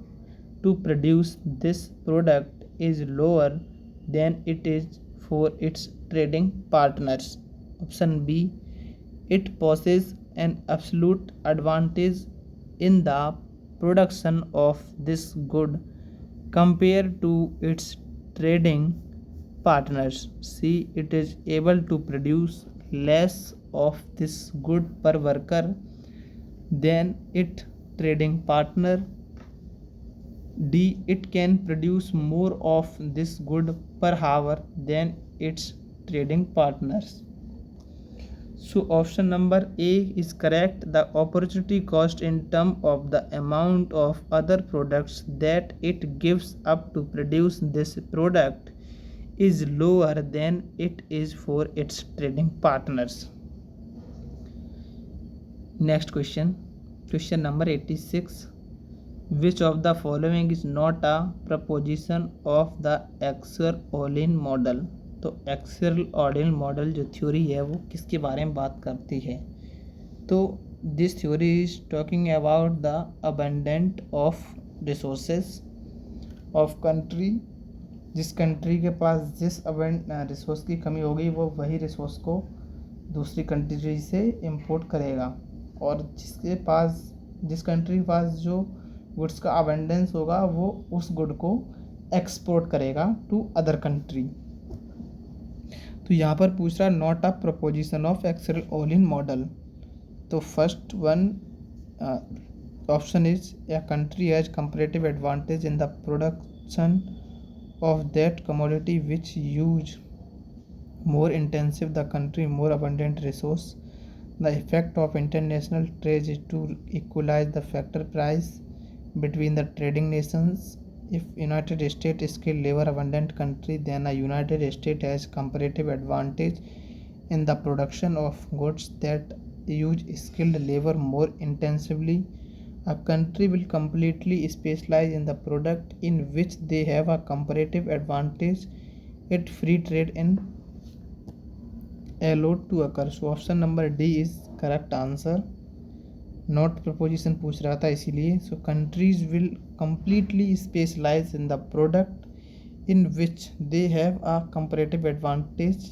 to produce this product is lower than it is for its trading partners. Option B, it possesses an absolute advantage in the production of this good compared to its trading partners. C, it is able to produce less of this good per worker than its trading partner. D, it can produce more of this good per hour than its trading partners. So option number A is correct. The opportunity cost in terms of the amount of other products that it gives up to produce this product is lower than it is for its trading partners. Next question. Question number 86. Which of the following is not a proposition of the Exer-Ohlin model? तो एक्सेल-ओलिन मॉडल जो थ्योरी है वो किसके बारे में बात करती है? तो this theory is talking about the abundant of resources of country. जिस कंट्री के पास जिस रिसोर्स की कमी होगी वो वही रिसोर्स को दूसरी कंट्री से इंपोर्ट करेगा, और जिस कंट्री के पास जो गुड्स का अबंडेंस होगा वो उस गुड को एक्सपोर्ट करेगा टू अदर कंट्री. तो यहाँ पर पूछ रहा है not a proposition of Heckscher Ohlin model. तो first one option is a country has comparative advantage in the production of that commodity which use more intensive the country more abundant resource. The effect of international trade is to equalize the factor price between the trading nations. If United States is skilled labor abundant country, then a United States has comparative advantage in the production of goods that use skilled labor more intensively. A country will completely specialize in the product in which they have a comparative advantage if free trade in allowed to occur. So option number D is correct answer. Not proposition पूछ रहा था इसीलिए. So countries will completely specialize in the product in which they have a comparative advantage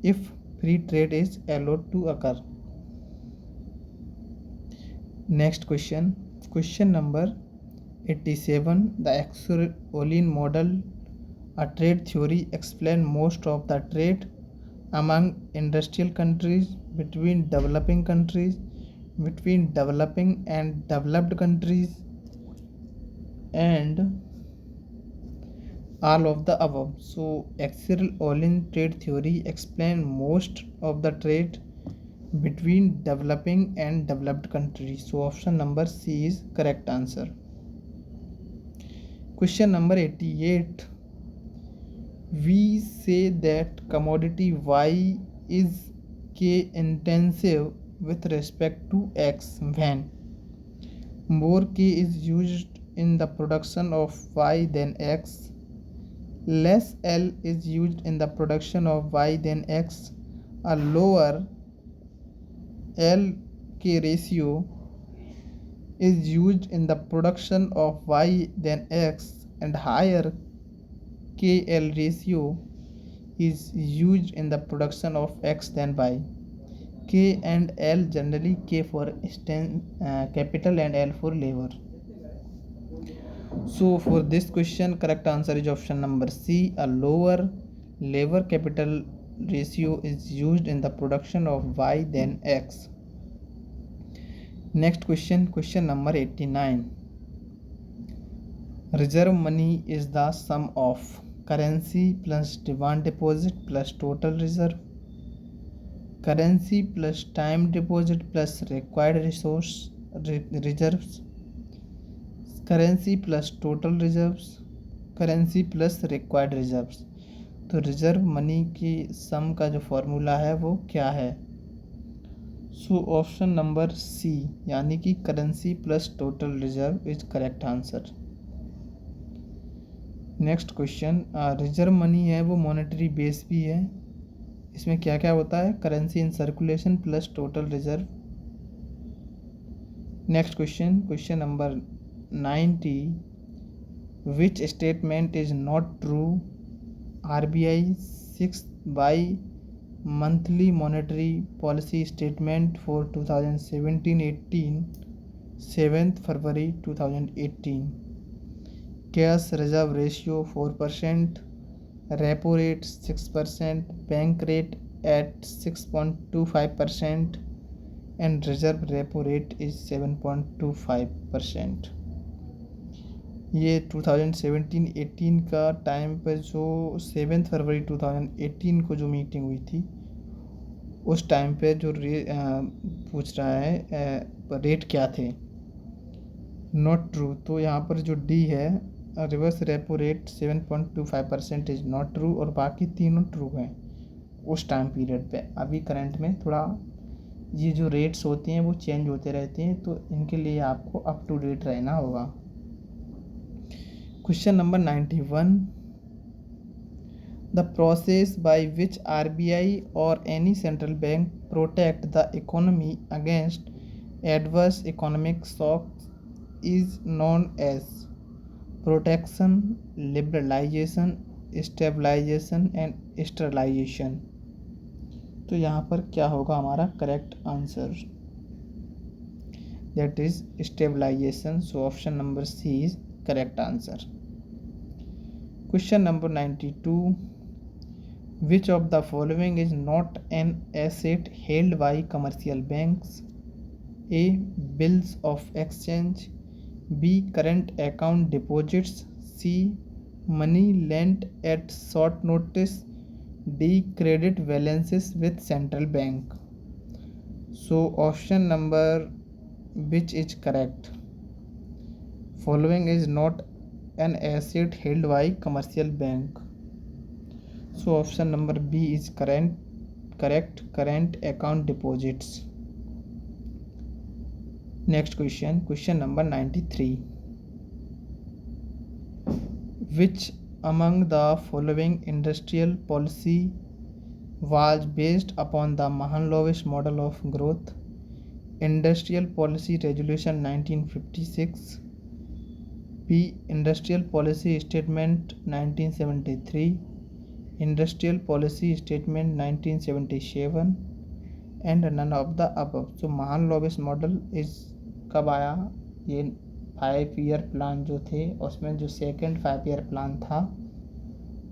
if free trade is allowed to occur. Next question. Question number 87. The Exer-Ohlin model, a trade theory, explain most of the trade among industrial countries, between developing countries, between developing and developed countries, and all of the above. So Exer-Ohlin trade theory explain most of the trade between developing and developed countries. So option number C is correct answer. Question number 88. We say that commodity Y is K intensive with respect to X when more K is used in the production of Y than X, less L is used in the production of Y than X, a lower L K ratio is used in the production of Y than X, and higher KL ratio is used in the production of X than Y. K and L generally, K for capital and L for labor. So for this question, correct answer is option number C. A lower labor capital ratio is used in the production of Y than X. Next question, question number 89. Reserve money is the sum of currency plus demand deposit plus total reserve, currency plus time deposit plus required reserves, currency plus total reserves, currency plus required reserves. तो रिजर्व मनी की सम का जो फॉर्मूला है वो क्या है? सो ऑप्शन नंबर सी यानी कि currency plus total reserve is correct answer. Next question, reserve money है वो मॉनेटरी बेस भी है। इसमें क्या क्या होता है? Currency in circulation plus total reserve. Next question, question number 90. Which statement is not true? RBI 6th bi-monthly monetary policy statement for 2017-18, 7th February 2018. Cash reserve ratio 4%, repo rate 6%, bank rate at 6.25%, and reserve repo rate is 7.25%. ये 2017-18 का टाइम पर जो 7 फरवरी 2018 को जो मीटिंग हुई थी उस टाइम पे जो पूछ रहा है रेट क्या थे? Not true. तो यहाँ पर जो डी है reverse repo rate 7.25% is not true और बाकी तीनों ट्रू हैं उस टाइम पीरियड पे। अभी करंट में थोड़ा ये जो रेट्स होते हैं वो चेंज होते रहते हैं, तो इनके लिए आपको अप टू डेट रहना होगा। Question number 91. The process by which RBI or any central bank protect the economy against adverse economic shocks is known as protection, liberalization, stabilization and sterilization. तो यहाँ पर क्या होगा हमारा correct answer? That is stabilization. So option number C is correct answer. Question number 92. Which of the following is not an asset held by commercial banks? A. Bills of exchange, B. Current account deposits, C. Money lent at short notice, D. Credit balances with central bank. So option number which is correct? Following is not an asset held by commercial bank. So option number B is correct, current account deposits. Next question, question number 93. Which among the following industrial policy was based upon the Mahalanobis model of growth? Industrial Policy Resolution 1956, B. Industrial Policy Statement 1973, Industrial Policy Statement 1977, and none of the above. So Mahalanobis model is कब आया? ये 5 ईयर प्लान जो थे उसमें जो सेकेंड 5 ईयर प्लान था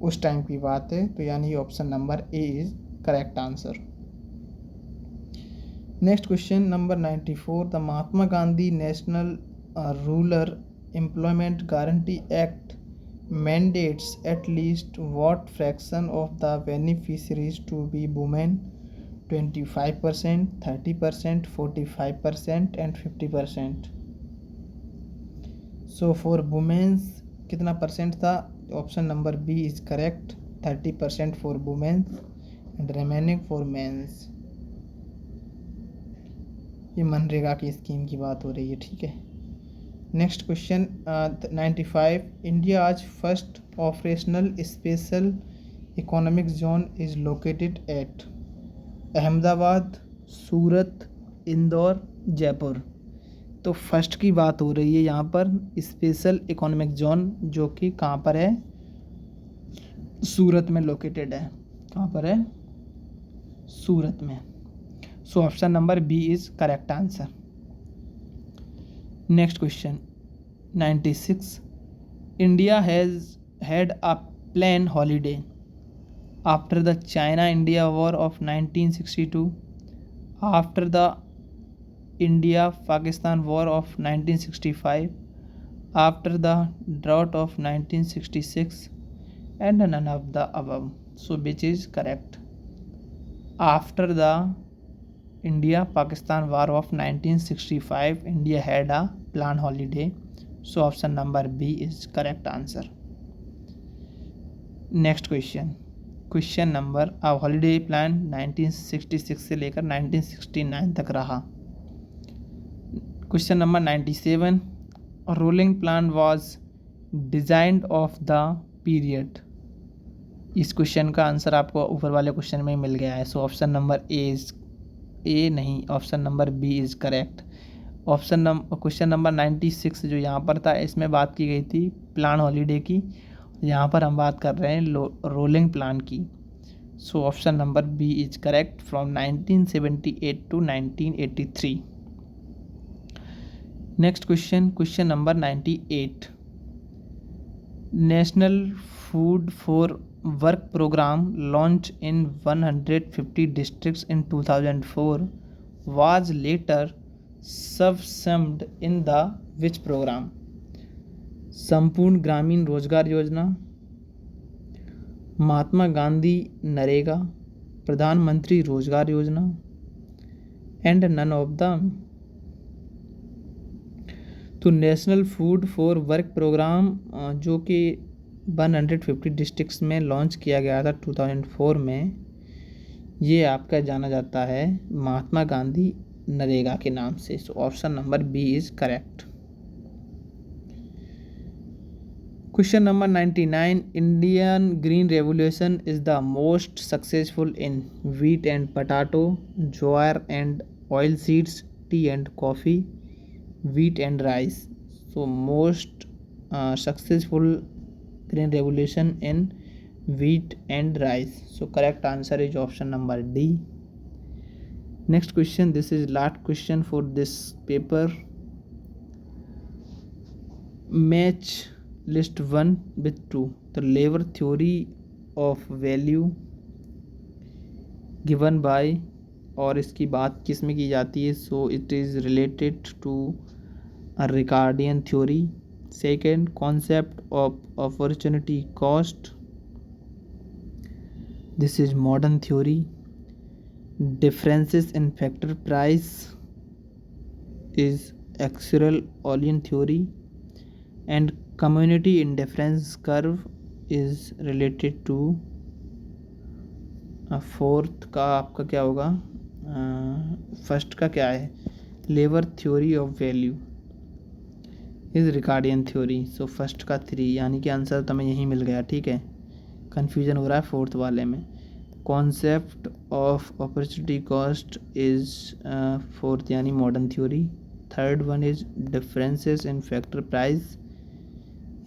उस टाइम की बात है, तो यानी option number A is correct answer. Next question number 94. The Mahatma Gandhi national rural employment guarantee act mandates at least what fraction of the beneficiaries to be women? 25%, 30%, 45% and 50%. So for women's कितना परसेंट था? Option number B is correct, 30% for women's and remaining for men's. ये मनरेगा की स्कीम की बात हो रही है, ठीक है। Next question 95. India's first operational special economic zone is located at Ahmedabad, Surat, Indore, Jaipur. तो फर्स्ट की बात हो रही है यहाँ पर स्पेशल इकोनॉमिक जोन, जो कि कहाँ पर है? सूरत में लोकेटेड है। कहाँ पर है? सूरत में। So option number B is correct answer. Next question 96. India has had a planned holiday after the China-India War of 1962, after the India-Pakistan War of 1965, after the drought of 1966, and none of the above. So which is correct? After the India-Pakistan War of 1965, India had a planned holiday. So option number B is correct answer. Next question number holiday plan 1966 से लेकर 1969 तक रहा. Question number 97, rolling plan was designed of the period. इस क्वेश्चन का आंसर आपको ऊपर वाले क्वेश्चन में मिल गया है. सो ऑप्शन नंबर ए नहीं, option number B is correct. Question number 96 जो यहाँ पर था, इसमें बात की गई थी प्लान हॉलीडे की. यहाँ पर हम बात कर रहे हैं रोलिंग प्लान की. So option number B is correct from 1978 to 1983. Next question number 98, national food for work program launch in 150 districts in 2004 was later subsumed in the which program. Sampoorna Grameen रोजगार योजना, Mahatma Gandhi NREGA, Pradhanmantri Rozgar Yojana, and none of the. तो national food for work programme जो कि 150 डिस्ट्रिक्ट्स में लॉन्च किया गया था 2004 में, ये आपका जाना जाता है महात्मा गांधी नरेगा के नाम से. So option number B is correct. Question number 99, Indian Green Revolution is the most successful in wheat and potato, jowar and oilseeds, tea and coffee, wheat and rice. So most successful green revolution in wheat and rice. So correct answer is option number D. Next question, this is last question for this paper. Match list 1 with 2. The labor theory of value given by, और इसकी बात किस में की जाती है. So it is related to Ricardian theory. Second, concept of opportunity cost, this is modern theory. Differences in factor price is actual Ohlin theory. And community indifference curve is related to fourth का आपका क्या होगा, फर्स्ट का क्या है, labour theory of value is Ricardian theory. So first का 3, यानी कि आंसर तो हमें यहीं मिल गया. ठीक है, कन्फ्यूजन हो रहा है फोर्थ वाले में. Concept of opportunity cost is fourth यानी modern theory. Third one is differences in factor price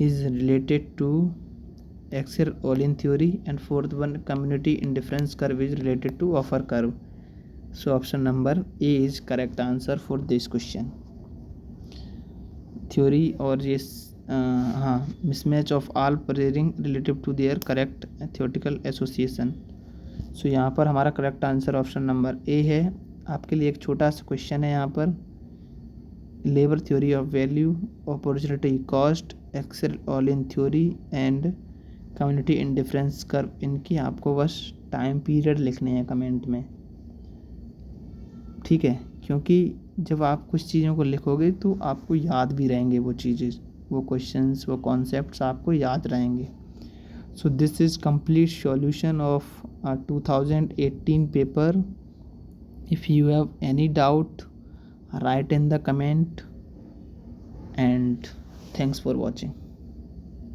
is related to Exer-Olin theory, and fourth one, community indifference curve is related to offer curve. So option number A is correct answer for this question. Theory और ये mismatch of all pairing relative to their correct theoretical association. So यहाँ पर हमारा करेक्ट आंसर ऑप्शन नंबर ए है. आपके लिए एक छोटा सा क्वेश्चन है यहाँ पर. Labour theory of value, opportunity cost, Excel-Olin theory and community indifference curve, इनकी आपको बस टाइम पीरियड लिखने हैं कमेंट में. ठीक है, क्योंकि जब आप कुछ चीज़ों को लिखोगे तो आपको याद भी रहेंगे वो चीज़ें, वो क्वेश्चंस, वो कॉन्सेप्ट्स आपको याद रहेंगे. So this is complete solution of 2018 paper. If you have any doubt, write in the comment, and thanks for watching.